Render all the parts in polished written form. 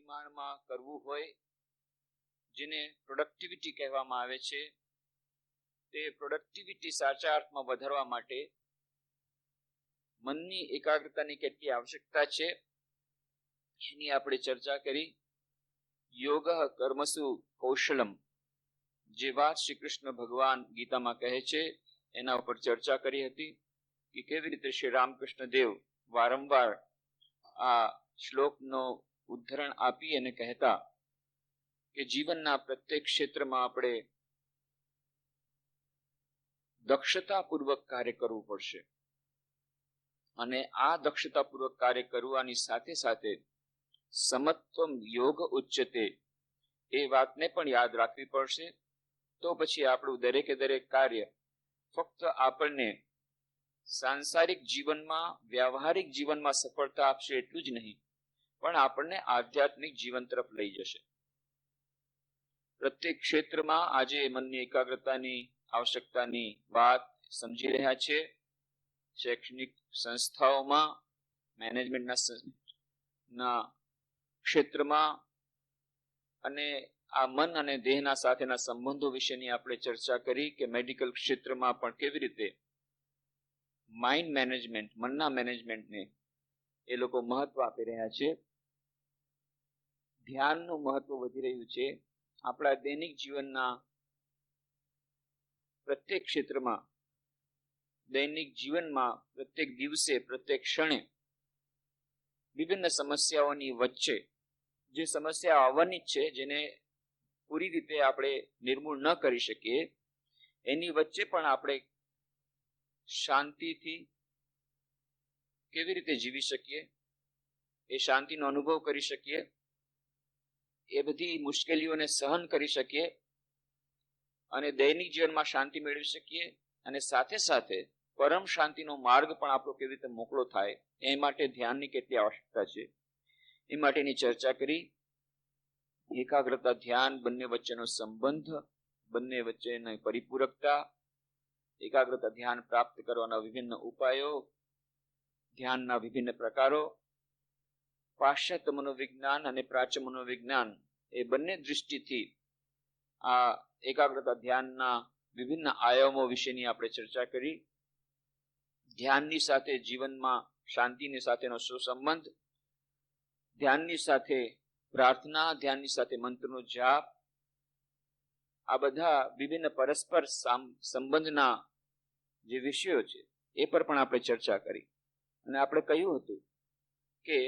પરિમાણમાં કરવું હોય, જેને પ્રોડક્ટિવિટી કહેવામાં આવે છે, તે પ્રોડક્ટિવિટી સાચા અર્થમાં વધારવા માટે મનની એકાગ્રતાની કેટલી આવશ્યકતા છે એની આપણે ચર્ચા કરી. યોગ કર્મસુ કૌશલમ, જે વાત શ્રી કૃષ્ણ ભગવાન ગીતામાં કહે છે એના ઉપર ચર્ચા કરી હતી કે કેવી રીતે શ્રી રામકૃષ્ણ દેવ વારંવાર આ શ્લોકનો ઉદ્ધરણ આપી અને કહેતા કે જીવનના પ્રત્યેક ક્ષેત્રમાં આપણે દક્ષતાપૂર્વક કાર્ય કરવું પડશે, અને આ દક્ષતાપૂર્વક કાર્ય કરવાની સાથે સાથે સમત્વમ યોગ ઉચ્ચતે એ વાતને પણ યાદ રાખવી પડશે. તો પછી આપણું દરેકે દરેક કાર્ય ફક્ત આપણને સાંસારિક જીવનમાં, વ્યવહારિક જીવનમાં સફળતા આપશે એટલું જ નહીં, પણ આપણને આધ્યાત્મિક જીવન તરફ લઈ જશે. પ્રત્યેક ક્ષેત્રમાં આજે મનની એકાગ્રતાની આવશ્યકતાની વાત સમજી રહ્યા છે. શૈક્ષણિક સંસ્થાઓમાં, મેનેજમેન્ટના ક્ષેત્રમાં, અને આ મન અને દેહના સાથેના સંબંધો વિશેની આપણે ચર્ચા કરી કે મેડિકલ ક્ષેત્રમાં પણ કેવી રીતે માઇન્ડ મેનેજમેન્ટ, મનના મેનેજમેન્ટને એ લોકો મહત્વ આપી રહ્યા છે. ધ્યાનનું મહત્વ વધી રહ્યું છે. આપણા દૈનિક જીવનના પ્રત્યેક ક્ષેત્રમાં, દૈનિક જીવનમાં પ્રત્યેક દિવસે, પ્રત્યેક ક્ષણે વિભિન્ન સમસ્યાઓની વચ્ચે જે સમસ્યા આવવાની છે, જેને પૂરી રીતે આપણે નિર્મૂળ ન કરી શકીએ, એની વચ્ચે પણ આપણે શાંતિથી કેવી રીતે જીવી શકીએ, એ શાંતિનો અનુભવ કરી શકીએ, એ બધી મુશ્કેલીઓને સહન કરી શકીએ અને દૈનિક જીવનમાં શાંતિ મેળવી શકીએ, અને સાથે સાથે પરમ શાંતિનો માર્ગ પણ આપણો કેવી રીતે મોકળો થાય એ માટે ધ્યાનની કેટલી આવશ્યકતા છે એ માટેની ચર્ચા કરી. એકાગ્રતા, ધ્યાન બંને વચ્ચેનો સંબંધ, બંને વચ્ચેની પરિપૂરકતા, એકાગ્રતા ધ્યાન પ્રાપ્ત કરવાના વિભિન્ન ઉપાયો, ધ્યાનના વિભિન્ન પ્રકારો, પાશ્ચાત્ય મનોવિજ્ઞાન અને પ્રાચ્ય મનોવિજ્ઞાન એ બંને દૃષ્ટિથી આ એકાગ્રતા ધ્યાનના વિભિન્ન આયામો વિશેની આપણે ચર્ચા કરી. ધ્યાનની સાથે જીવનમાં શાંતિની સાથેનો શું સંબંધ, ધ્યાનની સાથે પ્રાર્થના, ધ્યાનની સાથે મંત્રનો જાપ, આ બધા વિભિન્ન પરસ્પર સંબંધના જે વિષયો છે એ પર પણ આપણે ચર્ચા કરી. અને આપણે કહ્યું હતું કે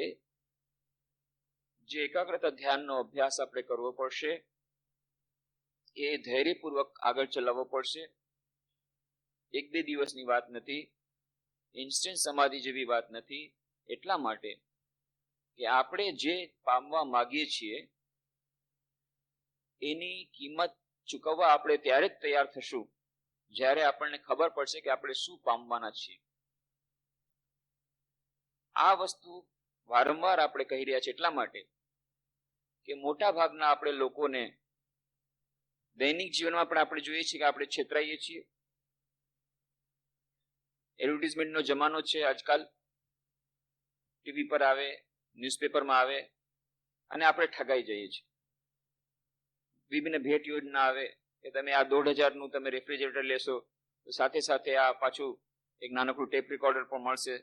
જે એકાગ્રતા ધ્યાનનો અભ્યાસ આપણે કરવો પડશે એ ધૈર્યપૂર્વક આગળ ચલાવવો પડશે. એક બે દિવસની વાત નથી, ઇન્સ્ટન્ટ સમાધિ જેવી વાત નથી. એટલા માટે કે આપણે જે પામવા માંગીએ છીએ એની કિંમત ચૂકવવા આપણે ત્યારે જ તૈયાર થશું જ્યારે આપણને ખબર પડશે કે આપણે શું પામવાના છીએ. આ વસ્તુ વારંવાર આપણે કહી રહ્યા છીએ એટલા માટે કે મોટા ભાગના આપણે લોકોને દૈનિક જીવનમાં પણ આપણે જોઈએ છીએ કે આપણે છેતરાઈએ છીએ. એડવર્ટાઇઝમેન્ટનો જમાનો છે આજકાલ. ટીવી પર આવે, ન્યૂઝપેપરમાં આવે અને આપણે ઠગાઈ જઈએ છીએ. વિભિન્ન ભેટ યોજના આવે કે તમે આ 1,500 નું તમે રેફ્રિજરેટર લેશો તો સાથે સાથે આ પાછું એક નાનકડું ટેપ રેકોર્ડર પણ મળશે.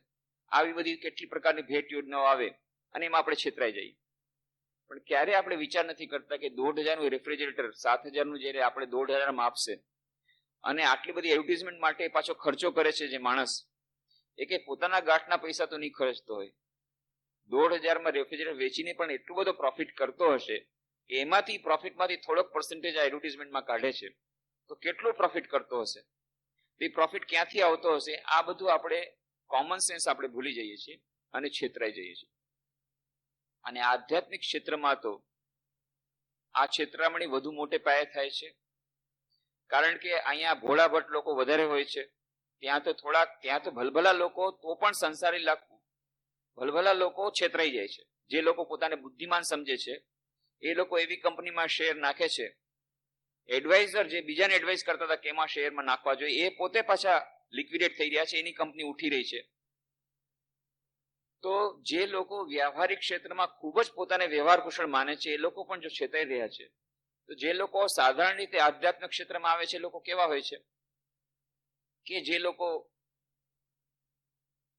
આવી બધી કેટલી પ્રકારની ભેટ યોજનાઓ આવે અને એમાં આપણે છેતરાઈ જઈએ. પણ ક્યારે આપણે વિચાર નથી કરતા કે 1,500 નું રેફ્રિજરેટર 7,000 નું જયારે આપણે 1,500 માં આપશે અને આટલી બધી એડવર્ટાઇઝમેન્ટ માટે પાછો ખર્ચો કરે છે જે માણસ, એ કે પોતાના ગાંઠના પૈસા તો નહીં ખર્ચતો હોય, 1,500 માં રેફ્રિજરેટર વેચીને પણ એટલું બધો પ્રોફિટ કરતો હશે કે એમાંથી પ્રોફિટમાંથી થોડોક પર્સન્ટેજ આ એડવર્ટાઇઝમેન્ટમાં કાઢે છે, તો કેટલો પ્રોફિટ કરતો હશે, એ પ્રોફિટ ક્યાંથી આવતો હશે, આ બધું આપણે કોમન સેન્સ આપણે ભૂલી જઈએ છીએ અને છેતરાઈ જઈએ છીએ. અને આધ્યાત્મિક ક્ષેત્રમાં તો આ છેતરામણી વધુ મોટે પાયે થાય છે, કારણ કે અહીંયા ભોળા ભટ્ટ લોકો વધારે હોય છે. ત્યાં તો ભલભલા લોકો તો પણ સંસારી ભલભલા લોકો છેતરાઈ જાય છે. જે લોકો પોતાને બુદ્ધિમાન સમજે છે એ લોકો એવી કંપનીમાં શેર નાખે છે, એડવાઇઝર જે બીજાને એડવાઇઝ કરતા હતા કે એમાં શેરમાં નાખવા જોઈએ, એ પોતે પાછા લિક્વિડેટ થઈ રહ્યા છે, એની કંપની ઉઠી રહી છે. તો જે લોકો વ્યવહારિક ક્ષેત્રમાં ખૂબ જ પોતાને વ્યવહાર કુશળ માને છે એ લોકો પણ જો છેતાઈ રહ્યા છે, તો જે લોકો સાધારણ રીતે આધ્યાત્મિક ક્ષેત્રમાં આવે છે એ લોકો કેવા હોય છે કે જે લોકો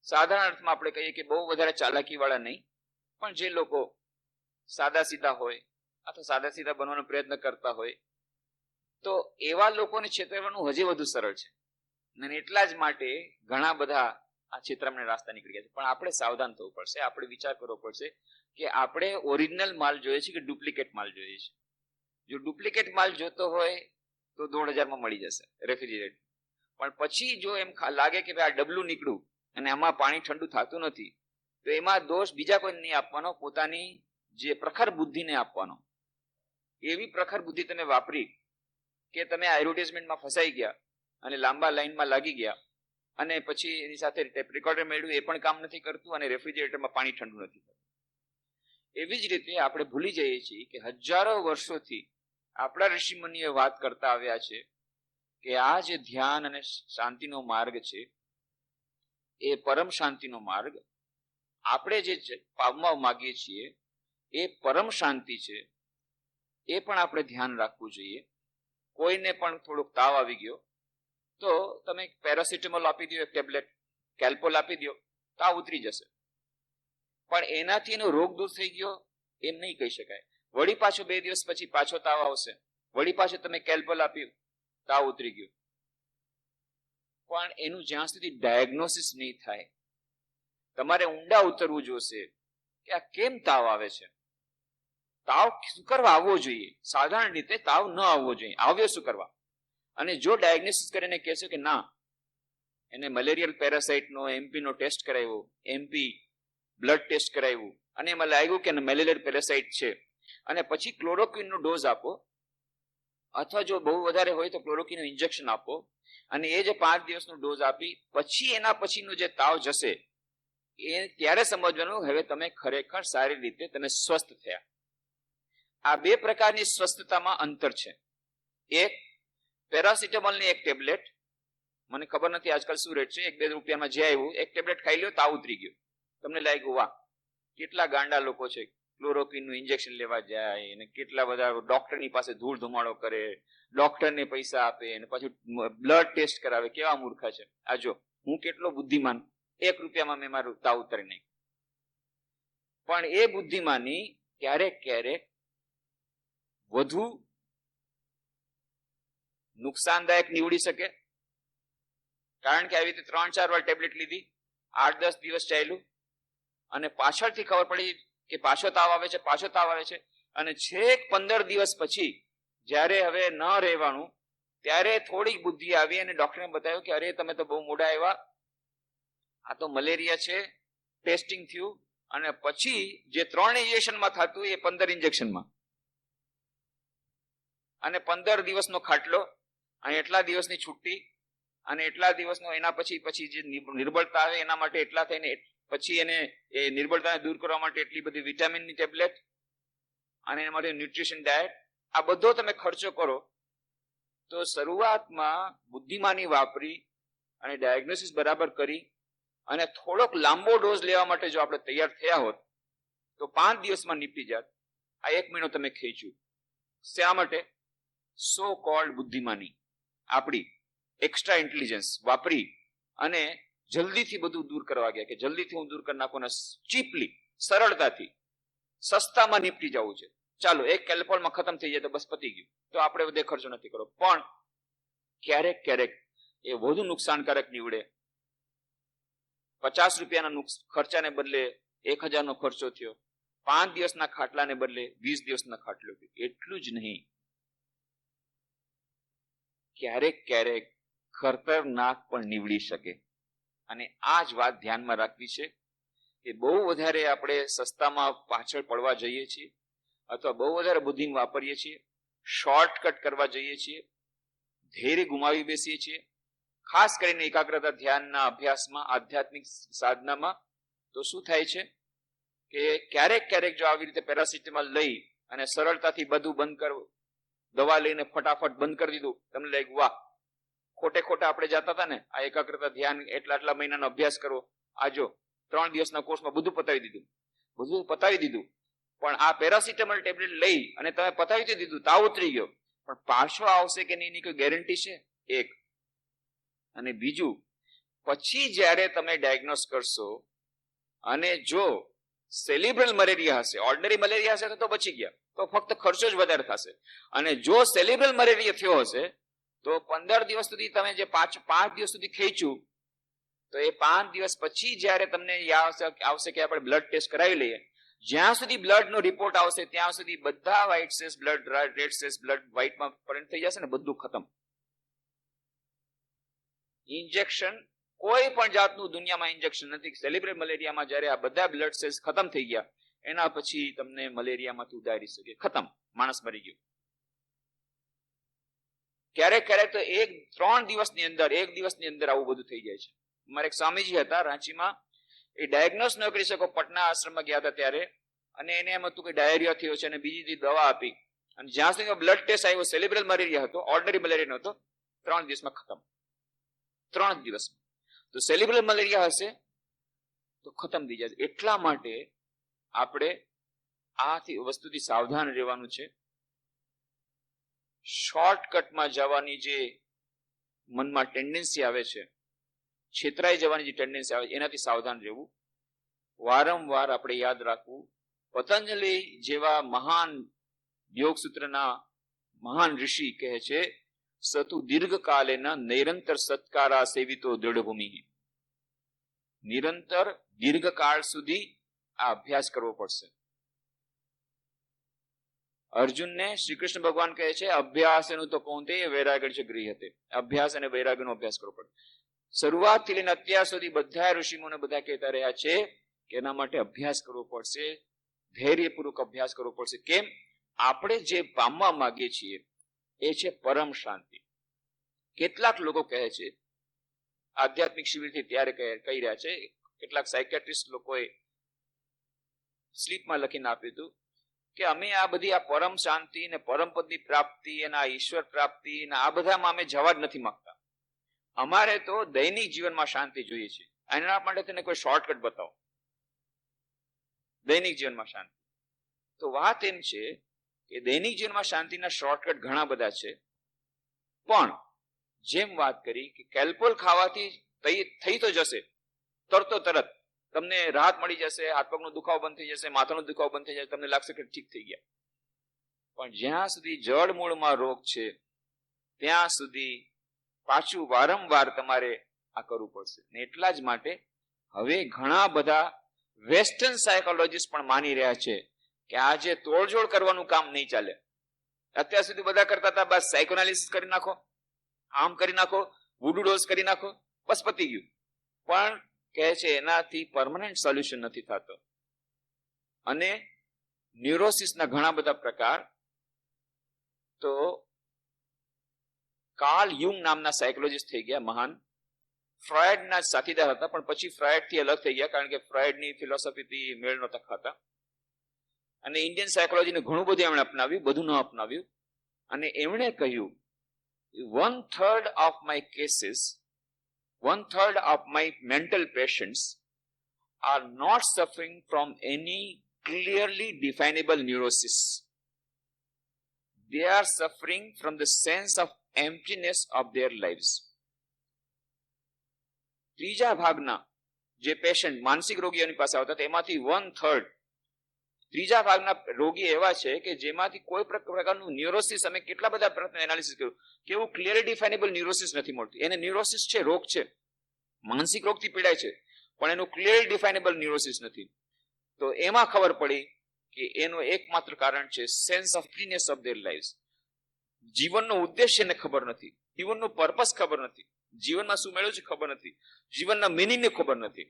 સાધારણ અર્થમાં આપણે કહીએ કે બહુ વધારે ચાલાકી વાળા નહીં, પણ જે લોકો સાદા સીધા હોય અથવા સાદા સીધા બનવાનો પ્રયત્ન કરતા હોય, તો એવા લોકોને છેતરવાનું હજી વધુ સરળ છે. અને એટલા જ માટે ઘણા બધા આ છેતરામણી રાસ્તા નીકળી ગયા છે. પણ આપણે સાવધાન થવું પડશે, આપણે વિચાર કરવો પડશે કે આપણે ઓરિજિનલ માલ જોઈએ છે કે ડુપ્લિકેટ માલ જોઈએ છે. જો ડુપ્લિકેટ માલ જોતો હોય તો 1,500 માં મળી જશે રેફ્રિજરેટર. પણ પછી જો એમ લાગે કે ભાઈ આ ડબલું નીકળ્યું અને આમાં પાણી ઠંડુ થતું નથી, તો એમાં દોષ બીજા કોઈ નહીં આપવાનો, પોતાની જે પ્રખર બુદ્ધિને આપવાનો. એવી પ્રખર બુદ્ધિ તમે વાપરી કે તમે એડવર્ટાઇઝમેન્ટમાં ફસાઈ ગયા અને લાંબા લાઈનમાં લાગી ગયા અને પછી એની સાથે ટેપ રેકોર્ડર મેળવ્યું એ પણ કામ નથી કરતું અને રેફ્રિજરેટરમાં પાણી ઠંડુ નથી થતું. એવી જ રીતે આપણે ભૂલી જઈએ છીએ કે હજારો વર્ષોથી આપણા ઋષિમુનિઓ વાત કરતા આવ્યા છે કે આ જે ધ્યાન અને શાંતિનો માર્ગ છે એ પરમ શાંતિનો માર્ગ. આપણે જે પામવા માંગીએ છીએ એ પરમ શાંતિ છે. એ પણ આપણે ધ્યાન રાખવું જોઈએ. કોઈને પણ થોડોક તાવ આવી ગયો તો તમે પેરાસિટામોલ આપી દો, એક ટેબ્લેટ કેલ્પોલ આપી દો, તાવ ઉતરી જશે. પણ એનાથી એનો રોગ દૂર થઈ ગયો એમ નહીં કહી શકાય. વળી પાછો 2 દિવસ પછી પાછો તાવ આવશે, વળી પાછો તમે કેલ્પોલ આપ્યું, તાવ ઉતરી ગયો. પણ એનું જ્યાં સુધી ડાયગ્નોસિસ નહીં થાય, તમારે ઊંડા ઉતરવું જોશે કે આ કેમ તાવ આવે છે, તાવ શું કરવા આવવો જોઈએ. સાધારણ રીતે તાવ ન આવવો જોઈએ, આવ્યો શું કરવા. અને જો ડાયગ્નોસિસ કરીને કહેશો કે ના, એને મલેરિયલ પેરાસાઇટનો એમપી નો ટેસ્ટ કરાવ્યો, એમપી બ્લડ ટેસ્ટ કરાવ્યું અને એમાં લાગ્યું કે મેલેરિયલ પેરાસાઇટ છે, અને પછી ક્લોરોક્વિનનો ડોઝ આપો, અથવા જો બહુ વધારે હોય તો ક્લોરોક્વિનનું ઇન્જેક્શન આપો, અને એ જે 5 દિવસનો ડોઝ આપી પછી એના પછીનો જે તાવ જશે એ ત્યારે સમજવાનું હવે તમે ખરેખર સારી રીતે તમે સ્વસ્થ થયા. આ 2 પ્રકારની સ્વસ્થતામાં અંતર છે. એક પેરાસિટામોલની એક ટેબ્લેટ, મને ખબર નથી આજકાલ શું રેટ છે, 1-2 રૂપિયામાં જે આવ્યું, એક ટેબ્લેટ ખાઈ લ્યો, તાવ ઉતરી ગયો. તમને લાગ્યું વાહ, કેટલા ગાંડા લોકો છે, ક્લોરોક્વિનનું ઇન્જેક્શન લેવા જાય અને કેટલા બધા ડોક્ટરની પાસે ધૂળ ધુમાડો કરે, ડોક્ટરને પૈસા આપે અને પછી બ્લડ ટેસ્ટ કરાવે. કેવા મૂર્ખા છે. આ જો હું કેટલો બુદ્ધિમાન, 1 રૂપિયામાં મેં મારું તાવ ઉતારી નહીં. પણ એ બુદ્ધિમાની ક્યારેક ક્યારેક વધુ નુકસાનદાયક નીવડી શકે. કારણ કે આવી રીતે 3-4 વાર ટેબ્લેટ લીધી, 8-10 દિવસ ચાલ્યું અને પાછળથી ખબર પડી કે પાછો તાવ આવે છે, પાછો તાવ આવે છે, અને છેક 15 દિવસ પછી જ્યારે હવે ન રહેવાનું ત્યારે થોડીક બુદ્ધિ આવી અને ડોક્ટરને બતાવ્યું કે અરે તમે તો બહુ મોડા આવ્યા, આ તો મલેરિયા છે, ટેસ્ટિંગ થયું, અને પછી જે 3 ઇન્જેક્શનમાં થતું એ 15 ઇન્જેક્શનમાં, અને 15 દિવસનો ખાટલો અને એટલા દિવસની છુટ્ટી અને એટલા દિવસનો એના પછી જે નિર્બળતા આવે એના માટે એટલા થઈને પછી એને એ નિર્બળતાને દૂર કરવા માટે એટલી બધી વિટામિનની ટેબ્લેટ અને એના માટે ન્યુટ્રિશન ડાયટ, આ બધો તમે ખર્ચો કરો તો શરૂઆતમાં બુદ્ધિમાની વાપરી અને ડાયગ્નોસિસ બરાબર કરી અને થોડોક લાંબો ડોઝ લેવા માટે જો આપણે તૈયાર થયા હોત તો 5 દિવસમાં નીપટી જાત. આ 1 મહિનો તમે ખેંચ્યું. શા માટે? સો કોલ્ડ બુદ્ધિમાની, આપણી એક્સ્ટ્રા ઇન્ટેલિજન્સ વાપરી અને જલ્દીથી બધું દૂર કરવા ગયા કે જલ્દીથી હું દૂર કરી નાખું, ચીપલી, સરળતાથી, સસ્તામાં નીપટી જવું છે. ચાલો એક કેલ્પોલમાં ખતમ થઈ જાય તો બસ પતી ગયું, તો આપણે વધે ખર્ચો નથી કરવો. પણ ક્યારેક ક્યારેક એ વધુ નુકસાનકારક નીવડે. 50 રૂપિયાના ખર્ચાને બદલે 1000 નો ખર્ચો થયો, 5 દિવસના ખાટલાને બદલે 20 દિવસના ખાટલો. એટલું જ નહીં, ક્યારેક ક્યારેક ખતરનાક પણ નીવડી શકે. અને આ જ વાત ધ્યાનમાં રાખવી છે કે બહુ વધારે આપણે સસ્તામાં પાછળ પડવા જઈએ છીએ અથવા બહુ વધારે બુદ્ધિ વાપરીએ છીએ, શોર્ટકટ કરવા જઈએ છીએ, ધૈર્ય ગુમાવી બેસીએ છીએ, ખાસ કરીને એકાગ્રતા ધ્યાનના અભ્યાસમાં, આધ્યાત્મિક સાધનામાં. તો શું થાય છે કે ક્યારેક ક્યારેક જો આવી રીતે પેરાસિટામોલ લઈ અને સરળતાથી બધું બંધ કરવું, દવા લઈને ફટાફટ બંધ કરી દીધું, તમને લાગ્યું વાહ, ખોટે ખોટા આપણે જતા હતા ને આ એકાગ્રતા ધ્યાન આટલા મહિનાનો અભ્યાસ કરવો, આ જો 3 દિવસના કોર્સમાં બધું પતાવી દીધું, પણ આ પેરાસિટામોલ ટેબ્લેટ લઈ અને તમે પતાવી તો દીધું, તાવ ઉતરી ગયો, પણ પાછો આવશે કે નહીં એની કોઈ ગેરંટી છે? એક. અને બીજું, પછી જ્યારે તમે ડાયગ્નોસ કરશો અને જો સેલિબ્રલ મલેરિયા હશે, ઓર્ડિનરી મલેરિયા હશે તો બચી ગયા, તો ફક્ત ખર્ચો જ વધારે થશે. અને જો સેલિબ્રલ મલેરિયા થયો હશે તો 15 દિવસ સુધી તમે જે 5 દિવસ સુધી ખેંચ્યું, તો એ 5 દિવસ પછી જ્યારે તમને આવશે કે આપણે બ્લડ ટેસ્ટ કરાવી લઈએ, જ્યાં સુધી બ્લડ નો રિપોર્ટ આવશે ત્યાં સુધી બધા white cells blood red cells blood વ્હાઇટમાં પરિણત થઈ જશે ને, બધું ખતમ. ઇન્જેક્શન કોઈ પણ જાતનું દુનિયામાં ઇન્જેક્શન નથી. સેલિબ્રલ મલેરિયામાં જ્યારે આ બધા બ્લડ સેલ્સ ખતમ થઈ ગયા એના પછી તમને મલેરિયામાંથી ઉદારી શકે, ખતમ, માણસ મરી ગયો. ક્યારેક ક્યારેક તો 1 દિવસની અંદર આવું બધું થઈ જાય છે. મારે એક સ્વામીજી હતા રાંચીમાં, એ ડાયગ્નોસ ન કરી શકો, પટના આશ્રમમાં ગયા હતા ત્યારે, અને એને એમ હતું કે ડાયરિયા થયો છે અને બીજી દવા આપી, અને જ્યાં સુધી બ્લડ ટેસ્ટ આવ્યો સેલિબ્રલ મલેરિયા હતો, ઓર્ડિનરી મલેરિયા નહોતો, 3 દિવસમાં ખતમ. 3 દિવસમાં. તો સેલિબ્રલ મલેરિયા હશે તો ખતમ થઈ જાય. એટલા માટે આપણે આ વસ્તુથી સાવધાન રહેવાનું છે. શોર્ટકટમાં જવાની જે મનમાં ટેન્ડન્સી આવે છે, છેતરાઈ જવાની જે ટેન્ડન્સી આવે છે, એનાથી સાવધાન રહેવું. વારંવાર આપણે યાદ રાખવું, પતંજલિ જેવા મહાન યોગસૂત્રના મહાન ઋષિ કહે છે, સતુ દીર્ઘકાલેના નિરંતર સત્કારા સેવિતો દૃઢભૂમિ. નિરંતર દીર્ઘકાળ સુધી આ અભ્યાસ કરવો પડશે. અર્જુનને શ્રી કૃષ્ણ ભગવાન કહે છે, અભ્યાસ એનું તો કોંતે વૈરાગ્ય છે ગૃહ્યતે. અભ્યાસ અને વૈરાગ્યનો અભ્યાસ કરવો પડે. શરૂઆતથી લઈને અત્યાર સુધી બધા ઋષિમુનિઓ બધા કહેતા રહ્યા છે કે એના માટે અભ્યાસ કરવો પડશે, ધૈર્યપૂર્વક અભ્યાસ કરવો પડશે. કેમ? આપણે જે પામવા માંગીએ છીએ એ છે પરમ શાંતિ. કેટલાક લોકો કહે છે, આધ્યાત્મિક શિબિરથી ત્યારે કહી રહ્યા છે, કેટલાક સાયકેટ્રિસ્ટ લોકોએ સ્લીપમાં લખીને આપ્યું હતું કે અમે આ બધી આ પરમ શાંતિ ને પરમ પદની પ્રાપ્તિ અને આ ઈશ્વર પ્રાપ્તિ ને આ બધામાં અમે જવા જ નથી માંગતા. અમારે તો દૈનિક જીવનમાં શાંતિ જોઈએ છે. એના માટે તેને કોઈ શોર્ટકટ બતાવો, દૈનિક જીવનમાં શાંતિ. તો વાત એમ છે કે દૈનિક જીવનમાં શાંતિના શોર્ટકટ ઘણા બધા છે, પણ જેમ વાત કરી કે કેલ્પોલ ખાવાથી થઈ તો જશે, તરત તમને રાહત મળી જશે, હાથ પગનો દુખાવો બંધ થઈ જશે, માથાનો દુખાવો બંધ થઈ જશે, તમને લાગશે કે ઠીક થઈ ગયા. પણ જ્યાં સુધી જળ મૂળમાં રોગ છે ત્યાં સુધી પાછું વારંવાર તમારે આ કરવું પડશે. ને એટલા જ માટે હવે ઘણા બધા વેસ્ટર્ન સાયકોલોજીસ્ટ પણ માની રહ્યા છે કે આજે તોડજોડ કરવાનું કામ નહીં ચાલે. અત્યાર સુધી બધા કરતા હતા બસ સાયકોએનાલિસિસ કરી નાખો, આમ કરી નાખો, વુડુ ડોઝ કરી નાખો, બસ પતી ગયું. પણ કહે છે એનાથી પરમનન્ટ સોલ્યુશન નથી થતો. અને ન્યુરોસિસના ઘણા બધા પ્રકાર, તો કાર્લ યુંગ નામના સાયકોલોજીસ્ટ થઈ ગયા મહાન, ફ્રોઇડના સાથીદાર હતા, પણ પછી ફ્રોઇડ થી અલગ થઈ ગયા, કારણ કે ફ્રોઇડની ફિલોસોફીથી મેળ નહોતા ખાતા. અને ઇન્ડિયન સાયકોલોજીને ઘણું બધું એમણે અપનાવ્યું, બધું ન અપનાવ્યું. અને એમણે કહ્યું 1/3 of my cases, 1/3 of my mental patients are not suffering from any clearly definable neurosis. They are suffering from the sense of emptiness of their lives. ત્રીજા ભાગના જે પેશન્ટ માનસિક રોગીઓની પાસે આવતા તેમાંથી 1/3 ત્રીજા ભાગના રોગી એવા છે કે જેમાંથી કોઈ પ્રકારનું ન્યુરોસિસ, અમે કેટલા બધા પ્રશ્ન એનાલિસિસ કર્યું, કેવું ક્લિયરલી ડિફાઇનેબલ ન્યુરોસિસ નથી મળતું. એને ન્યુરોસિસ છે, રોગ છે, માનસિક રોગથી પીડાય છે, પણ એનું ક્લિયરલી ડિફાઇનેબલ ન્યુરોસિસ નથી. તો એમાં ખબર પડી કે એનું એકમાત્ર કારણ છે sense of freeness of their lives. જીવનનો ઉદ્દેશ્ય એને ખબર નથી, જીવનનો પર્પસ ખબર નથી, જીવનમાં શું મેળવ્યું છે ખબર નથી, જીવનના મિનિંગને ખબર નથી.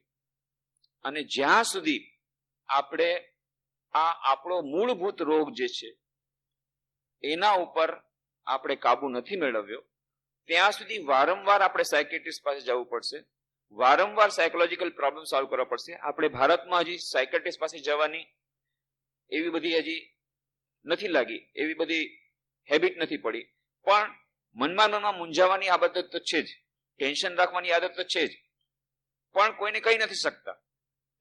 અને જ્યાં સુધી આપણે આ આપણો મૂળભૂત રોગ જે છે એના ઉપર આપણે કાબુ નથી મેળવ્યો ત્યાં સુધી વારંવાર આપણે સાયકેટ્રિસ્ટ પાસે જવું પડશે, વારંવાર સાયકોલોજીકલ પ્રોબ્લેમ સોલ્વ કરવા પડશે. આપણે ભારતમાં હજી સાયકેટ્રિસ્ટ પાસે જવાની એવી બધી હજી નથી લાગી, એવી બધી હેબિટ નથી પડી. પણ મનમાં મૂંઝાવાની આદત તો છે જ, ટેન્શન રાખવાની આદત તો છે જ, પણ કોઈને કહી નથી શકતા.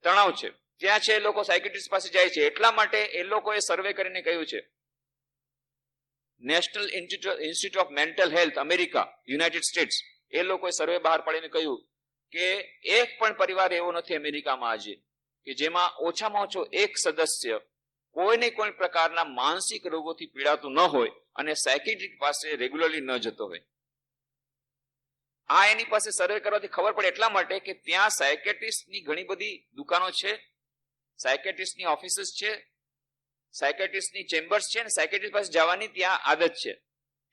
તણાવ છે, ત્યાં છે એ લોકો સાયકેટ્રિસ્ટ પાસે જાય છે. એટલા માટે એ લોકોએ સર્વે કરીને કહ્યું છે, National Institute of Mental Health America, United States, એ લોકોએ સર્વે બહાર પાડીને કહ્યું કે એક પણ પરિવાર એવો નથી અમેરિકામાં આજે કે જેમાં ઓછામાં ઓછો એક સદસ્ય કોઈને કોઈ પ્રકારના માનસિક રોગોથી પીડાતું ન હોય અને સાયકેટ્રિક પાસે રેગ્યુલરલી ન જતો હોય. આ એની પાસે સર્વે કરવાથી ખબર પડે એટલા માટે કે ત્યાં સાયકેટ્રિસ્ટની ઘણી બધી દુકાનો છે, સાયકેટ્રિસ્ટની ઓફિસીસ છે, સાયકેટ્રિસ્ટની ચેમ્બર્સ છે, અને સાયકેટ્રિસ્ટ પાસે જવાની ત્યાં આદત છે,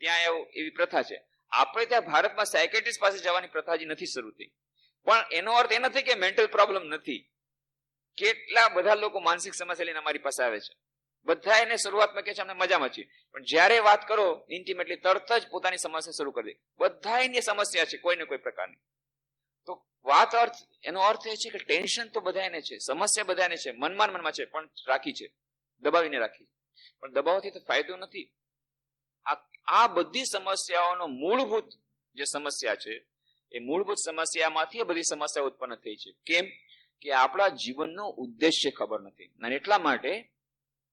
ત્યાં એવી પ્રથા છે. આપણે ત્યાં ભારતમાં સાયકેટ્રિસ્ટ પાસે જવાની પ્રથા હજી નથી શરૂ થઈ. પણ એનો અર્થ એ નથી કે મેન્ટલ પ્રોબ્લેમ નથી. કેટલા બધા લોકો માનસિક સમસ્યા લઈને અમારી પાસે આવે છે. બધા એને શરૂઆતમાં કહે છે અમે મજામાં છીએ, પણ જ્યારે વાત કરો ઇન્ટિમેટલી તરત જ પોતાની સમસ્યા શરૂ કરી દે. બધા એની સમસ્યા છે કોઈ ને કોઈ પ્રકારની. તો એનો અર્થ એ છે કે ટેન્શન તો બધાને છે, સમસ્યા બધાને છે, મનમાં છે, પણ રાખી છે, દબાવીને રાખી. પણ દબાવવાથી તો ફાયદો નથી. આ બધી સમસ્યાઓનો મૂળભૂત જે સમસ્યા છે એ મૂળભૂત સમસ્યામાંથી બધી સમસ્યા ઉત્પન્ન થઈ છે. કેમ કે આપણા જીવનનો ઉદ્દેશ્ય ખબર નથી. અને એટલા માટે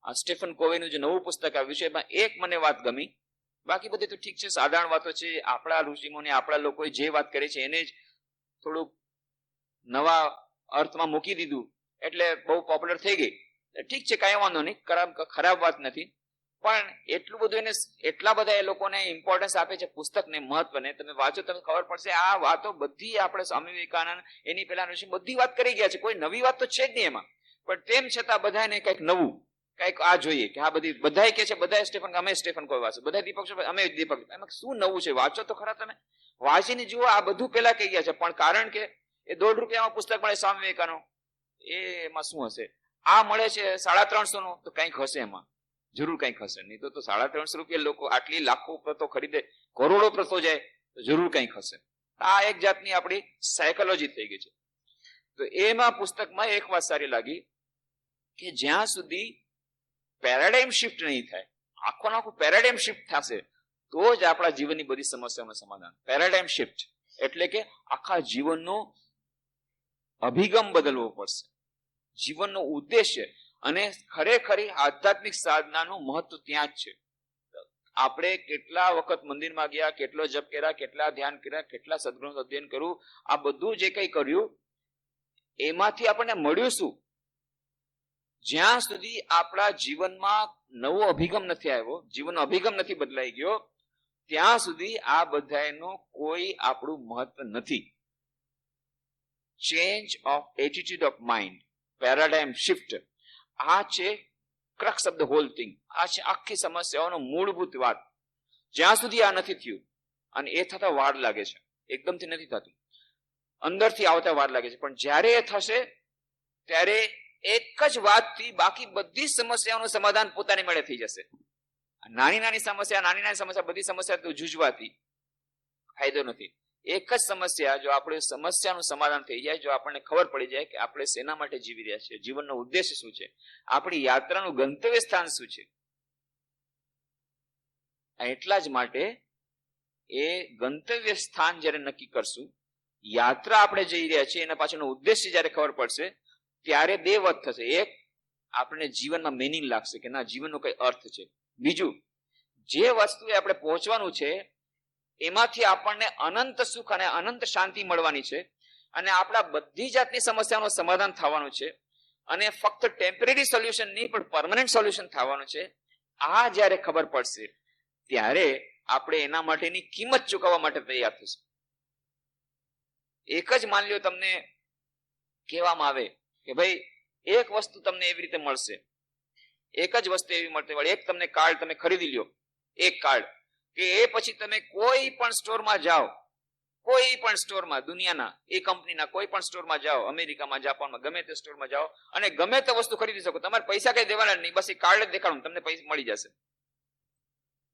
આ સ્ટીફન કોવેનું જે નવું પુસ્તક આવ્યું છે એમાં એક મને વાત ગમી, બાકી બધી તો ઠીક છે, સાધારણ વાતો છે. આપણા ઋષિમુનિ આપણા લોકોએ જે વાત કરી છે એને જ થોડુંક નવા અર્થમાં મૂકી દીધું એટલે બહુ પોપ્યુલર થઈ ગઈ. ઠીક છે, કાંઈ વાંધો નહીં, ખરાબ વાત નથી. પણ એટલું બધું એને એટલા બધા એ લોકોને ઇમ્પોર્ટન્સ આપે છે પુસ્તકને, મહત્વને. તમે વાંચો તમે ખબર પડશે આ વાતો બધી આપણે સ્વામી વિવેકાનંદ એની પહેલા ઋષિ બધી વાત કરી ગયા છે. કોઈ નવી વાત તો છે જ નહીં એમાં. પણ તેમ છતાં બધાને કંઈક નવું, કંઈક આ જોઈએ કે આ બધી બધા કે છે, બધા સ્ટેફન, અમે સ્ટેફન કોઈ વાંચો, બધા દીપક અમે દીપક, એમાં શું નવું છે? વાંચો તો ખરા, તમે વાંચીને જુઓ. આ બધું પેલા કહી ગયા છે, પણ કારણ કે એ ₹1.5 પુસ્તક મળે સ્વામી વિવેકાનંદ, એમાં શું હશે? આ મળે છે 350 નું, તો કંઈક હશે એમાં, જરૂર કંઈક હશે. નહીં તો ₹350 લોકો આટલી લાખો પ્રતો ખરીદે, કરોડો પ્રતો જાય, તો જરૂર કંઈક હશે. આ એક જાતની આપણી સાયકોલોજી થઈ ગઈ છે. તો એમાં પુસ્તકમાં એક વાત સારી લાગી કે જ્યાં સુધી પેરાડાઇમ શિફ્ટ નહીં થાય, આખું પેરાડાઇમ શિફ્ટ થશે તો જ આપણા જીવનની બધી સમસ્યાઓનું સમાધાન. પેરાડાઇમ શિફ્ટ એટલે કે આખા જીવનનો અભિગમ બદલવો પડશે, જીવનનો ઉદ્દેશ્ય. અને ખરેખરી આધ્યાત્મિક સાધનાનું મહત્વ ત્યાં જ છે. આપણે કેટલા વખત મંદિરમાં ગયા, કેટલો જપ કર્યા, કેટલા ધ્યાન કર્યા, કેટલા સદગુણનું અધ્યયન કર્યું, આ બધું જે કંઈ કર્યું એમાંથી આપણને મળ્યું શું? જ્યાં સુધી આપણા જીવનમાં નવો અભિગમ નથી આવ્યો, જીવનનો અભિગમ નથી બદલાઈ ગયો, ત્યાં સુધી આ બધાનું કોઈ આપણું મહત્વ નથી. Change of attitude of mind, paradigm shift, આ છે crux of the whole thing. આ છે આખી સમસ્યાઓનો મૂળભૂત વાત. જ્યાં સુધી આ નથી થયું, અને એ થતા વાર લાગે છે, એકદમથી નથી થતું, અંદરથી આવતા વાર લાગે છે, પણ જ્યારે એ થશે ત્યારે એક જ વાતથી બાકી બધી સમસ્યાઓનું સમાધાન પોતાની મળે થઈ જશે. નાની નાની સમસ્યા બધી સમસ્યા તો જૂજવાથી ફાયદો નથી. એક જ સમસ્યા, જો આપણે સમસ્યાનું સમાધાન થઈ જાય, જો આપણને ખબર પડી જાય કે આપણે શેના માટે જીવી રહ્યા છીએ, જીવનનો ઉદ્દેશ્ય શું છે, આપણી યાત્રાનું ગંતવ્ય સ્થાન શું છે, એટલા જ માટે એ ગંતવ્ય સ્થાન જ્યારે નક્કી કરશું, યાત્રા આપણે જઈ રહ્યા છીએ એના પાછળનો ઉદ્દેશ્ય જ્યારે ખબર પડશે ત્યારે બે વાત થશે. એક, આપણને જીવનમાં મિનિંગ લાગશે કે ના, જીવનનો કઈ અર્થ છે. બીજું, જે વસ્તુએ આપણે પહોંચવાનું છે એમાંથી આપણને અનંત સુખ અને અનંત શાંતિ મળવાની છે, અને આપણા બધી જાતની સમસ્યાઓનું સમાધાન થવાનું છે, અને ફક્ત ટેમ્પરરી સોલ્યુશન નહીં પણ પરમનન્ટ સોલ્યુશન થવાનું છે. આ જ્યારે ખબર પડશે ત્યારે આપણે એના માટેની કિંમત ચૂકવવા માટે તૈયાર થશું. એક જ માની લો તમને કહેવામાં આવે કે ભાઈ એક વસ્તુ તમને એવી રીતે મળશે, એક જ વસ્તુ એવી મળતી હોય, એક તમને કાર્ડ તમે ખરીદી લ્યો, એક કાર્ડ, કે એ પછી તમે કોઈ પણ સ્ટોરમાં જાઓ, કોઈ પણ સ્ટોરમાં, દુનિયાના એ કંપનીના કોઈ પણ સ્ટોરમાં જાઓ, અમેરિકામાં, જાપાનમાં, ગમે તે સ્ટોરમાં જાઓ અને ગમે તે વસ્તુ ખરીદી શકો. તમારે પૈસા કઈ દેવાના નહીં, બસ એ કાર્ડ જ દેખાડો, તમને પૈસા મળી જશે.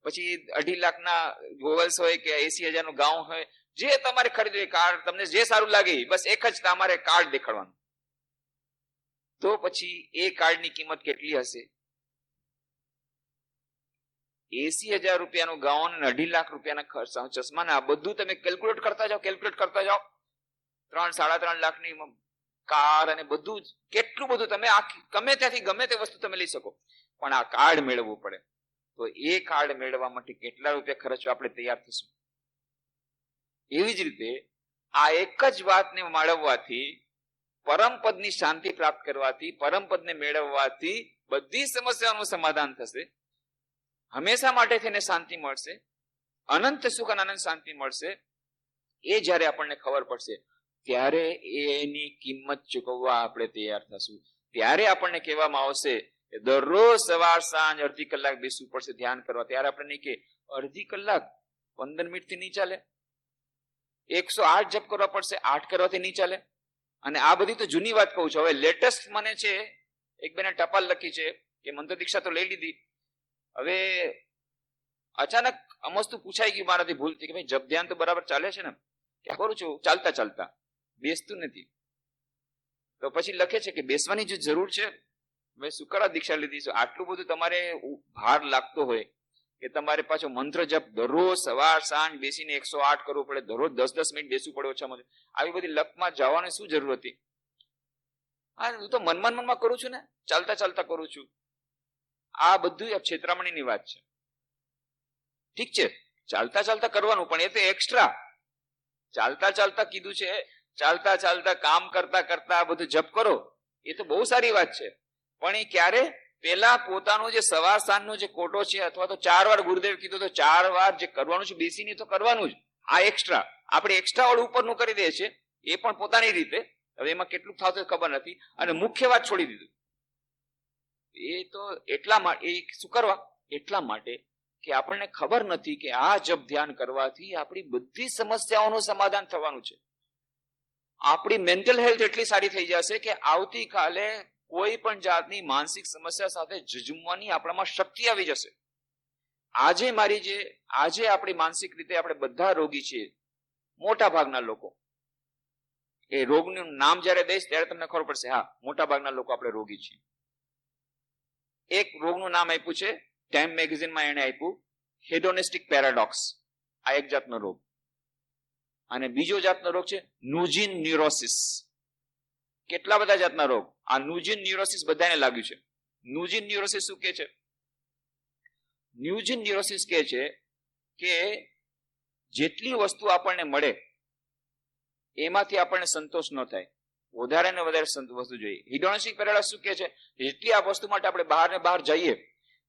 પછી 2.5 લાખના ગોગલ્સ હોય કે 80,000 નું ગાઉન હોય, જે તમારે ખરીદવું એ કાર્ડ, તમને જે સારું લાગે બસ એક જ તમારે કાર્ડ દેખાડવાનું. તો પછી એ કાર્ડની કિંમત કેટલી હશે? 80,000 રૂપિયાનું ગાઉન અને 2.5 લાખ રૂપિયાના ખર્ચ, ચશ્મા, આ બધું તમે કેલ્ક્યુલેટ કરતા જાઓ, 3-3.5 લાખની કાર અને બધું જ કેટલું બધું તમે ગમે ત્યાંથી ગમે તે વસ્તુ તમે લઈ શકો, પણ આ કાર્ડ મેળવવું પડે. તો એ કાર્ડ મેળવવા માટે કેટલા રૂપિયા ખર્ચવા આપણે તૈયાર થશું? એવી જ રીતે આ એક જ વાતને મેળવવાથી, પરમપદની શાંતિ પ્રાપ્ત કરવાથી, પરમપદને મેળવવાથી બધી સમસ્યાઓનું સમાધાન થશે. હંમેશા માટે થઈને શાંતિ મળશે, અનંત સુખ અને અનંત શાંતિ મળશે. એ જ્યારે આપણને ખબર પડશે ત્યારે એની કિંમત ચૂકવવા આપણે તૈયાર થશું. ત્યારે આપણને કહેવામાં આવશે કે દરરોજ સવાર સાંજ અડધી કલાક બેસવું પડશે ધ્યાન કરવા. ત્યારે આપણે નહીં કે અડધી કલાક 15 મિનિટથી નહીં ચાલે, 108 જપ કરવા પડશે, 8 કરવાથી નહીં ચાલે. અને આ બધી તો જૂની વાત કહું છું. હવે લેટેસ્ટ મને છે એક બેને ટપાલ લખી છે કે મંત્ર દીક્ષા તો લઈ લીધી, હવે અચાનક અમસ્તુ પૂછાઈ ગયું મારાથી ભૂલથી કે ભાઈ જપ ધ્યાન તો બરાબર ચાલે છે ને? ક્યાં કરું છું? ચાલતા ચાલતા, બેસતું નથી. તો પછી લખે છે કે બેસવાની જો જરૂર છે, મેં શુકરા દીક્ષા લીધી છે, આટલું બધું તમારે ભાર લાગતો હોય કે તમારે પાછો મંત્ર જપ દરરોજ સવાર સાંજ બેસીને 108 કરવું પડે, દરરોજ 10-10 મિનિટ બેસવું પડે ઓછામાં, આવી બધી લપમાં જવાની શું જરૂર હતી? હા, હું તો મનમાં કરું છું ને, ચાલતા ચાલતા કરું છું. આ બધું છેતરામણીની વાત છે. ઠીક છે, ચાલતા ચાલતા કરવાનું, પણ એ તો એક્સ્ટ્રા. ચાલતા ચાલતા કીધું છે, ચાલતા ચાલતા કામ કરતા કરતા આ બધું જપ કરો, એ તો બહુ સારી વાત છે. પણ એ ક્યારે? પેલા પોતાનો જે સવાર સાંજનો જે કોટો છે, અથવા તો 4 વાર ગુરુદેવ કીધું તો 4 વાર જે કરવાનું છે બેસીને તો કરવાનું જ. આ એક્સ્ટ્રા આપણે એક્સ્ટ્રા વાળું ઉપરનું કરી દે છે, એ પણ પોતાની રીતે. હવે એમાં કેટલું થતું ખબર નથી. અને મુખ્ય વાત છોડી દીધું. એ તો એટલા માટે, એ શું કરવા? એટલા માટે કે આપણને ખબર નથી કે આ જપ ધ્યાન કરવાથી આપણી બધી સમસ્યાઓનું સમાધાન થવાનું છે. આપણી મેન્ટલ હેલ્થ એટલી સારી થઈ જશે કે આવતીકાલે કોઈ પણ જાતની માનસિક સમસ્યા સાથે ઝઝૂમવાની આપણામાં શક્તિ આવી જશે. આજે આપણી માનસિક રીતે આપણે બધા રોગી છીએ, મોટા ભાગના લોકો. એ રોગનું નામ જ્યારે દઈશ ત્યારે તમને ખબર પડશે, હા, મોટા ભાગના લોકો આપણે રોગી છીએ. એક રોગનું નામ આપ્યું છે, ટાઈમ મેગેઝિનમાં એને આપ્યું, હેડોનિસ્ટિક પેરાડોક્સ. આ એક જાતનો રોગ. અને બીજો જાતનો રોગ છે નુજીન ન્યુરોસિસ. કેટલા બધા જાતના રોગ. આ નુજીન ન્યુરોસિસ બધાને લાગ્યું છે. નુજીન ન્યુરોસિસ શું કે છે? ન્યુજીન ન્યુરોસિસ કે છે કે જેટલી વસ્તુ આપણને મળે એમાંથી આપણને સંતોષ ન થાય, વધારે ને વધારે વસ્તુ જોઈએ. હિડોનિસ્ટિક પેરાડોક્સ શું કે છે? જેટલી આ વસ્તુ માટે આપણે બહાર ને બહાર જઈએ,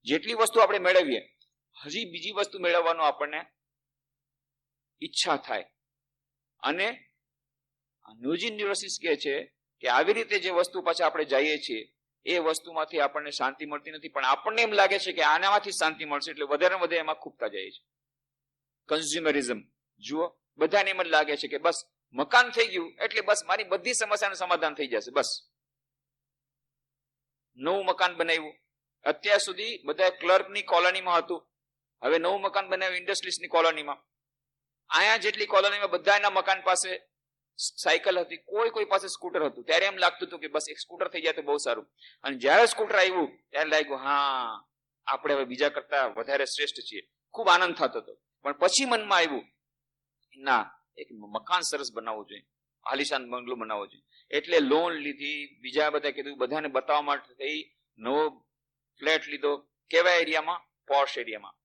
જેટલી વસ્તુ આપણે મેળવીએ, હજી બીજી વસ્તુ મેળવવાનો આપણને ઈચ્છા થાય. અને ન્યુજીન ન્યુરોસિસ કે છે કે આવી રીતે જે વસ્તુ પાછા આપણે જઈએ છીએ એ વસ્તુમાંથી આપણને શાંતિ મળતી નથી, પણ આપણને એમ લાગે છે કે આનામાંથી શાંતિ મળશે, એટલે વધારે વધારે એમાં ખૂબતા જાય છે. કન્ઝ્યુમરિઝમ જુઓ, બધાને એમ જ લાગે છે કે બસ મકાન થઈ ગયું એટલે બસ મારી બધી સમસ્યાનું સમાધાન થઈ જશે. બસ નવું મકાન બનાવ્યું, અત્યાર સુધી બધા ક્લર્કની કોલોનીમાં હતું, હવે નવું મકાન બનાવ્યું ઇન્ડસ્ટ્રીઝની કોલોનીમાં. અહીંયા જેટલી કોલોનીમાં બધાના મકાન પાસે સાયકલ હતી, કોઈ પાસે સ્કૂટર હતું. ત્યારે એમ લાગતું હતું કે બસ એક સ્કૂટર થઈ જાય તો બહુ સારું. અને જ્યારે સ્કૂટર આવ્યું ત્યારે લાગ્યું હા આપણે હવે બીજા કરતા વધારે શ્રેષ્ઠ છીએ. ખૂબ આનંદ થતો હતો. પણ પછી મનમાં આવ્યું ના, એક મકાન સરસ બનાવવું જોઈએ, આલિશાન બંગલો બનાવવો જોઈએ. એટલે લોન લીધી, બીજા બધા કીધું, બધાને બતાવવા માટે થઈ નવો ફ્લેટ લીધો. કેવા એરિયામાં? પોશ એરિયામાં.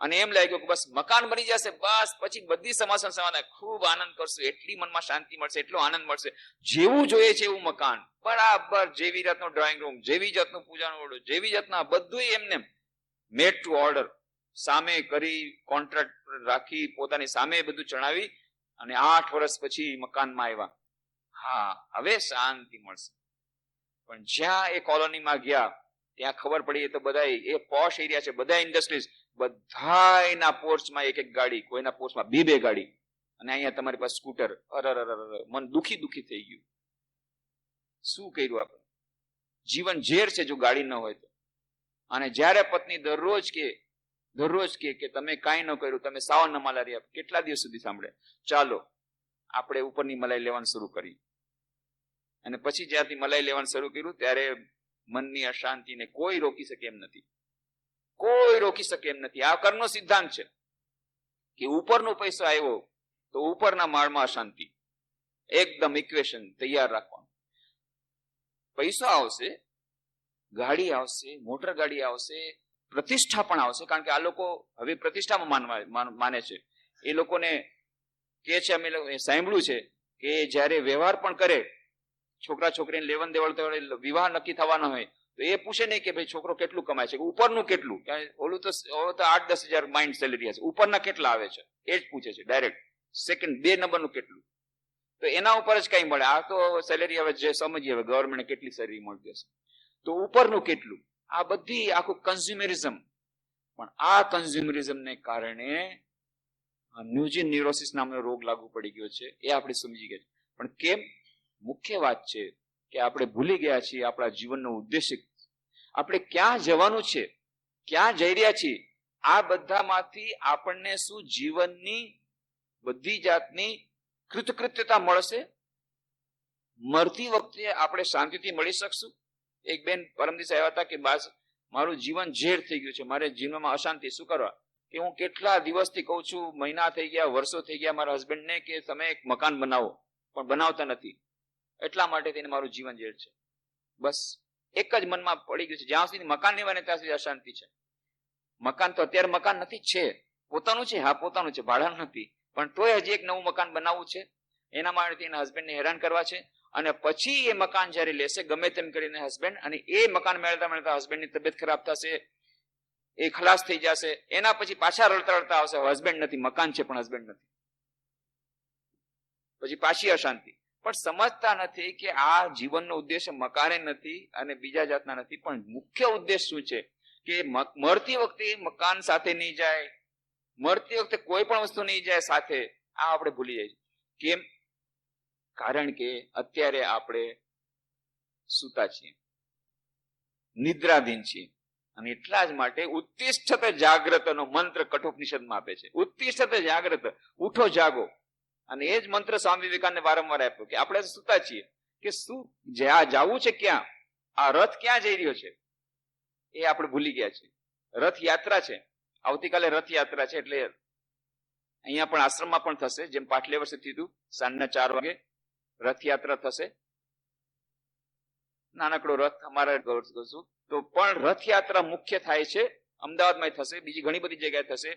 અને એમ લાગ્યું કે બસ મકાન બની જશે, બસ પછી બધી સમસ્યા સમાધાન, ખૂબ આનંદ કરશું, એટલી મનમાં શાંતિ મળશે, એટલો આનંદ મળશે. જેવું જોઈએ છે એવું મકાન, બરાબર જેવી જાતનો ડ્રોઈંગ રૂમ, જેવી જાતનું પૂજાનું ઓરડો, જેવી જાતના બધું એમને મેડ ટુ ઓર્ડર, સામે કરી કોન્ટ્રાક્ટ રાખી પોતાની સામે બધું ચણાવી અને 8 વર્ષ પછી મકાનમાં આવ્યા. હા, હવે શાંતિ મળશે. પણ જ્યાં એ કોલોનીમાં ગયા ત્યાં ખબર પડી એ તો બધા એ પોશ એરિયા છે, બધા ઇન્ડસ્ટ્રીઝ, બધાના પોર્ચમાં એક ગાડી, કોઈના પોર્ચમાં 2 ગાડી, અને અહીંયા તમારી પાસે સ્કૂટર. મન દુખી થઈ ગયું. શું કર્યું આપણે? જીવન ઝેર છે જો ગાડી ન હોય તો. અને જ્યારે પત્ની દરરોજ કે તમે કાંઈ ન કર્યું, તમે સાવ ન મલાઈ રહ્યા, કેટલા દિવસ સુધી સાંભળે? ચાલો આપણે ઉપરની મલાઈ લેવાનું શરૂ કરી. અને પછી જ્યારથી મલાઈ લેવાનું શરૂ કર્યું ત્યારે મનની અશાંતિને કોઈ રોકી શકે એમ નથી. કોઈ રોકી શકે એમ નથી. આ કર્મનો સિદ્ધાંત છે કે ઉપરનો પૈસો આવ્યો તો ઉપરના માળમાં અશાંતિ. એકદમ ઇક્વેશન તૈયાર રાખવાનું. પૈસો આવશે, ગાડી આવશે, મોટર ગાડી આવશે, પ્રતિષ્ઠા પણ આવશે, કારણ કે આ લોકો હવે પ્રતિષ્ઠામાં માને છે. એ લોકોને કે છે, અમે સાંભળ્યું છે કે જયારે વ્યવહાર પણ કરે, છોકરા છોકરીને લેવન દેવડ વિવાહ નક્કી થવાનો હોય તો એ પૂછે નહીં કે ભાઈ છોકરો કેટલું કમાય છે, ઉપરનું કેટલું. ઓલું તો 8-10 હજાર માઇન્ડ સેલેરી હશે, ઉપરના કેટલા આવે છે એ જ પૂછે છે ડાયરેક્ટ. સેકન્ડ 2 નંબરનું કેટલું, તો એના ઉપર જ કઈ મળે. આ તો સેલેરી હવે જે સમજીએ હવે ગવર્મેન્ટ કેટલી સેલેરી મળતી હશે, તો ઉપરનું કેટલું. આ બધી આખું કન્ઝ્યુમરિઝમ. પણ આ કન્ઝ્યુમરિઝમને કારણે ન્યુજીન ન્યુરોસિસ નામનો રોગ લાગુ પડી ગયો છે, એ આપણે સમજી ગયા. પણ કેમ? મુખ્ય વાત છે કે આપણે ભૂલી ગયા છીએ આપણા જીવનનો ઉદ્દેશ્ય. આપણે ક્યાં જવાનું છે, ક્યાં જઈ રહ્યા છીએ, આ બધામાંથી આપણને શું જીવનની બધી જાતની કૃતકૃત્યતા મળશે? મરતી વખતે આપણે શાંતિથી મળી શકશું? એક બેન પરમ દિવસે આવ્યા હતા કે બાસ મારું જીવન ઝેર થઈ ગયું છે, મારે જીવનમાં અશાંતિ. શું કરવા? કે હું કેટલા દિવસથી કહું છું, મહિના થઈ ગયા, વર્ષો થઈ ગયા મારા હસબન્ડને કે તમે એક મકાન બનાવો, પણ બનાવતા નથી, એટલા માટે તેને મારું જીવન ઝેર છે. બસ એક જ મનમાં પડી ગયું છે, જ્યાં સુધી મકાન નહીં બને ત્યાં સુધી અશાંતિ છે. મકાન તો અત્યારે મકાન નથી, છે પોતાનું છે, હા પોતાનું છે, ભાડાનું નથી, પણ તોય હજી એક નવું મકાન બનાવવું છે. એના માટે એના હસબન્ડને હેરાન કરવા છે. અને પછી એ મકાન જયારે લેશે ગમે તેમ કરીને હસબન્ડ, અને એ મકાન મેળવતા મેળવતા હસબન્ડની તબિયત ખરાબ થશે, એ ખલાસ થઈ જશે, એના પછી પાછા રડતા રડતા આવશે, હસબન્ડ નથી, મકાન છે પણ હસબન્ડ નથી, પછી પાછી અશાંતિ. પણ સમજતા નથી કે આ જીવનનો ઉદ્દેશ્ય મકાને નથી અને બીજા જાતના નથી, પણ મુખ્ય ઉદ્દેશ શું છે કે મરતી વખતે મકાન સાથે નહીં જાય, મરતી વખતે કોઈ પણ વસ્તુ નહીં જાય સાથે. આ આપણે ભૂલી જાય. કેમ? કારણ કે અત્યારે આપણે સૂતા છીએ, નિદ્રાધીન છીએ. અને એટલા જ માટે ઉત્તિષ્ઠતે જાગ્રતનો મંત્ર કઠોપનિષદમાં આપે છે. ઉત્તિષ્ઠતે જાગ્રત, ઉઠો જાગો. અને એ જ મંત્ર સ્વામી વિવેકાનંદે વારંવાર આપ્યો કે આપણે સૂતા છીએ, કે શું જવું છે, ક્યાં આ રથ ક્યાં જઈ રહ્યો છે એ આપણે ભૂલી ગયા છે. રથયાત્રા છે, આવતીકાલે રથયાત્રા છે, એટલે અહીંયા પણ આશ્રમમાં પણ થશે, જેમ પાછલે વર્ષે થયું, સાંજના 4 વાગે રથયાત્રા થશે. નાનકડો રથ અમારા કરશું તો પણ રથયાત્રા મુખ્ય થાય છે અમદાવાદમાં થશે, બીજી ઘણી બધી જગ્યાએ થશે.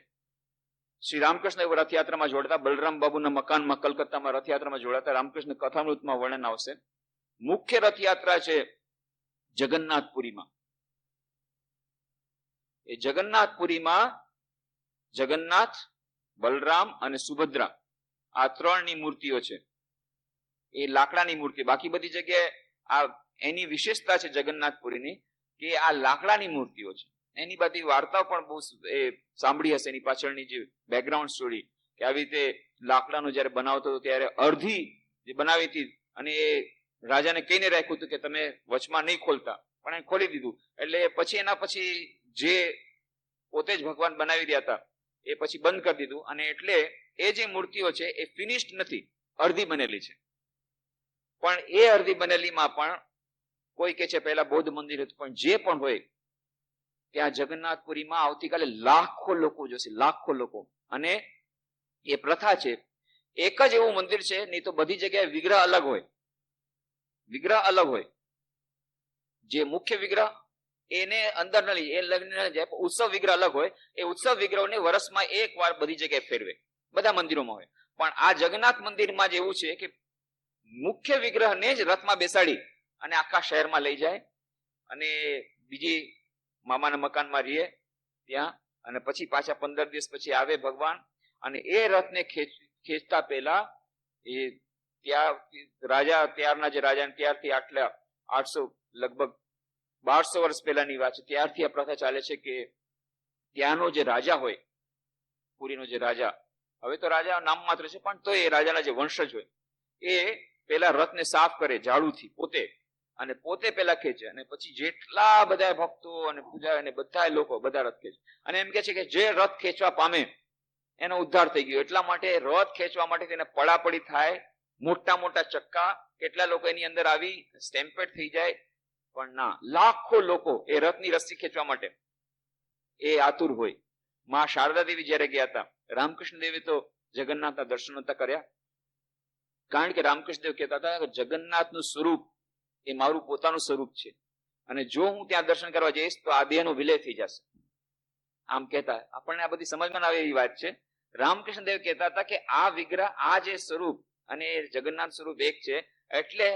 શ્રી રામકૃષ્ણ એવું રથયાત્રામાં જોડાતા, બલરામ બાબુના મકાનમાં કલકત્તામાં રથયાત્રામાં જોડાતા, રામકૃષ્ણ કથામૃતમાં વર્ણન આવશે. મુખ્ય રથયાત્રા છે જગન્નાથપુરીમાં. એ જગન્નાથપુરીમાં જગન્નાથ, બલરામ અને સુભદ્રા આ 3ની મૂર્તિઓ છે. એ લાકડાની મૂર્તિ. બાકી બધી જગ્યાએ આ એની વિશેષતા છે જગન્નાથપુરીની કે આ લાકડાની મૂર્તિઓ છે. એની બધી વાર્તાઓ પણ બહુ સાંભળી હશે, એની પાછળની જે બેકગ્રાઉન્ડ સ્ટોરી, કે આવી રીતે લાકડાનું જયારે બનાવતો હતો ત્યારે અડધી જે બનાવી હતી અને એ રાજાને કહીને રાખ્યું હતું કે તમે વચમાં નહીં ખોલતા, પણ એ ખોલી દીધું. એટલે પછી એના પછી જે પોતે જ ભગવાન બનાવી રહ્યા હતા એ પછી બંધ કરી દીધું. અને એટલે એ જે મૂર્તિઓ છે એ ફિનિશ્ડ નથી, અડધી બનેલી છે. પણ એ અડધી બનેલીમાં પણ કોઈ કે છે પહેલા બૌદ્ધ મંદિર હતું, પણ જે પણ હોય ત્યાં જગન્નાથપુરીમાં આવતીકાલે લાખો લોકો જોશે, લાખો લોકો. અને એ પ્રથા છે, એક જ એવું મંદિર છે, નહીં તો બધી જગ્યાએ વિગ્રહ અલગ હોય, વિગ્રહ અલગ હોય. જે મુખ્ય વિગ્રહ એને અંદર ન લઈ, એ લગ્ન જાય, ઉત્સવ વિગ્રહ અલગ હોય. એ ઉત્સવ વિગ્રહોને વર્ષમાં એક વાર બધી જગ્યાએ ફેરવે, બધા મંદિરોમાં હોય. પણ આ જગન્નાથ મંદિરમાં જ એવું છે કે મુખ્ય વિગ્રહને જ રથમાં બેસાડી અને આખા શહેરમાં લઈ જાય અને બીજી મામાના મકાનમાં રહીએ ત્યાં, અને પછી પાછા 15 દિવસ પછી આવે ભગવાન. અને એ રથને ખેંચતા પહેલા એ ત્યાં રાજા, ત્યારના જે રાજા, ત્યારથી આટલા 800 લગભગ 1200 વર્ષ પહેલાની વાત છે, ત્યારથી આ પ્રથા ચાલે છે કે ત્યાંનો જે રાજા હોય, પુરીનો જે રાજા, હવે તો રાજા નામ માત્ર છે, પણ તો એ રાજાના જે વંશજ હોય એ પેલા રથને સાફ કરે ઝાડુથી પોતે, અને પોતે પેલા ખેંચે, અને પછી જેટલા બધા ભક્તો અને પૂજા અને બધા લોકો બધા રથ ખેંચે. અને એમ કે છે કે જે રથ ખેંચવા પામે એનો ઉદ્ધાર થઈ ગયો. એટલા માટે રથ ખેંચવા માટે તેને પડાપડી થાય, મોટા મોટા ચક્કા, કેટલા લોકો એની અંદર આવી સ્ટેમ્પેડ થઈ જાય. પણ ના, લાખો લોકો એ રથની રસ્સી ખેંચવા માટે એ આતુર હોય. માં શારદા દેવી જયારે ગયા હતા, રામકૃષ્ણ દેવી તો જગન્નાથના દર્શન નતા કર્યા, કારણ કે રામકૃષ્ણદેવ કહેતા હતા કે જગન્નાથનું સ્વરૂપ એ મારું પોતાનું સ્વરૂપ છે, અને જો હું ત્યાં દર્શન કરવા જઈશ તો આ દેહનો વિલય થઈ જશે. આમ કહેતા આપણને આ બધી સમજમાં આવે એવી વાત છે. રામકૃષ્ણદેવ કહેતા હતા કે આ વિગ્રહ, આ જે સ્વરૂપ અને જગન્નાથ સ્વરૂપ એક છે, એટલે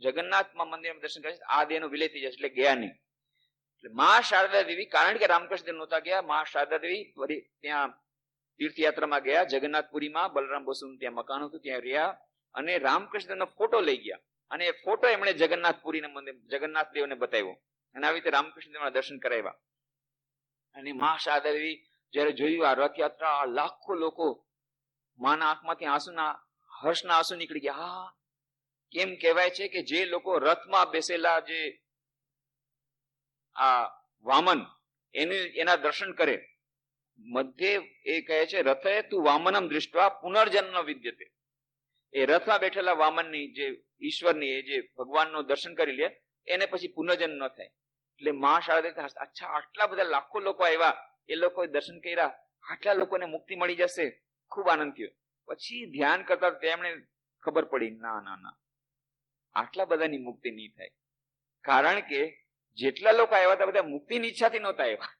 જગન્નાથમાં મંદિરમાં દર્શન કરીશ આ દેહનો વિલય થઈ જશે, એટલે ગયા નહીં. એટલે મા શારદા દેવી, કારણ કે રામકૃષ્ણદેવ નહોતા ગયા, મા શારદા દેવી ત્યાં તીર્થયાત્રામાં ગયા જગન્નાથપુરીમાં. બલરામ બસુનું ત્યાં મકાન હતું, ત્યાં રહ્યા, અને રામકૃષ્ણનો ફોટો લઈ ગયા, અને એ ફોટો એમણે જગન્નાથપુરીના મંદિર જગન્નાથ દેવને બતાવ્યો, અને આવી રીતે રામકૃષ્ણદેવના દર્શન કરાવ્યા. અને મા શારદા દેવી જયારે જોયું આ રથયાત્રા, લાખો લોકો, માના આંખમાંથી આંસુના, હર્ષના આંસુ નીકળી ગયા. હા, કેમ કહેવાય છે કે જે લોકો રથમાં બેસેલા, જે આ વામન, એના દર્શન કરે, મધ્ય એ કહે છે રથે તું વામનમ દૃષ્ટવા પુનર્જન્મ વિદ્યતે. એ રથમાં બેઠેલા વામનની, જે ઈશ્વરની, એ જે ભગવાનનું દર્શન કરી લે એને પછી પુનર્જન્મ ન થાય. એટલે મા શારદા, અચ્છા આટલા બધા લાખો લોકો આવ્યા, એ લોકોએ દર્શન કર્યા, આટલા લોકોને મુક્તિ મળી જશે, ખૂબ આનંદ થયો. પછી ધ્યાન કરતા તેમણે ખબર પડી, ના ના ના, આટલા બધાની મુક્તિ નહીં થાય. કારણ કે જેટલા લોકો આવ્યા હતા બધા મુક્તિની ઈચ્છાથી નહોતા આવ્યા,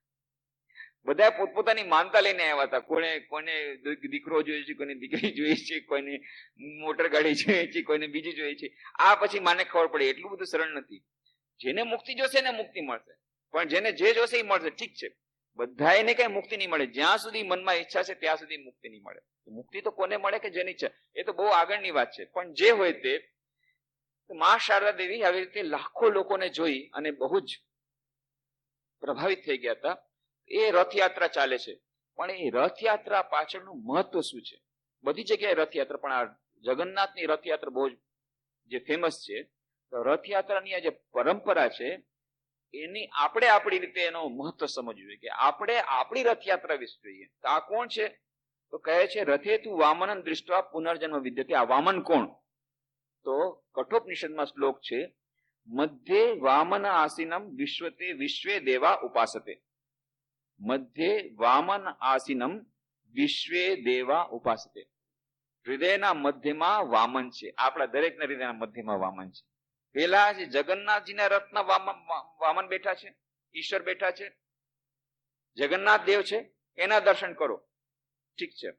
બધા પોતપોતાની માનતા લઈને આવ્યા હતા. કોઈને દીકરો જોઈએ છે, કોઈને દીકરી જોઈએ છે, કોઈને મોટર ગાડી જોઈએ છે, કોઈને બીજી જોઈએ છે. આ પછી માને ખબર પડી એટલું બધું સરળ નથી. જેને મુક્તિ જોશે એને મુક્તિ મળશે, પણ જેને જે જોશે એ મળશે. ઠીક છે, બધા એને કઈ મુક્તિ નહીં મળે. જ્યાં સુધી મનમાં ઈચ્છા છે ત્યાં સુધી મુક્તિ નહીં મળે. મુક્તિ તો કોને મળે કે જેની ઈચ્છા, એ તો બહુ આગળની વાત છે. પણ જે હોય તે, મા શારદા દેવી આવી રીતે લાખો લોકોને જોઈ અને બહુ જ પ્રભાવિત થઈ ગયા હતા. એ રથયાત્રા ચાલે છે, પણ એ રથયાત્રા પાછળનું મહત્વ શું છે? બધી જગ્યાએ રથયાત્રા, પણ આ જગન્નાથની રથયાત્રા બહુ જે ફેમસ છે. તો રથયાત્રાની આ જે પરંપરા છે, એની આપણે આપણી રીતે એનો મહત્વ સમજવું જોઈએ, કે આપણે આપણી રથયાત્રા વિશે જોઈએ. તો આ કોણ છે? તો કહે છે રથે તું વામનં દૃષ્ટવા પુનર્જન્મ વિદ્યતે. આ વામન કોણ? તો કઠોપનિષદમાં શ્લોક છે, મધ્યે વામન આસીનમ વિશ્વતે વિશ્વે દેવા ઉપાસતે. મધ્યે વામન આસીનમ વિશ્વે દેવા ઉપાસતે. હૃદયના મધ્યમાં વામન છે. આપણા દરેકના હૃદયના મધ્યમાં વામન છે. પેલા જે જગન્નાથજીના રથના વામન બેઠા છે, ઈશ્વર બેઠા છે, જગન્નાથ દેવ છે, એના દર્શન કરો, ઠીક છે.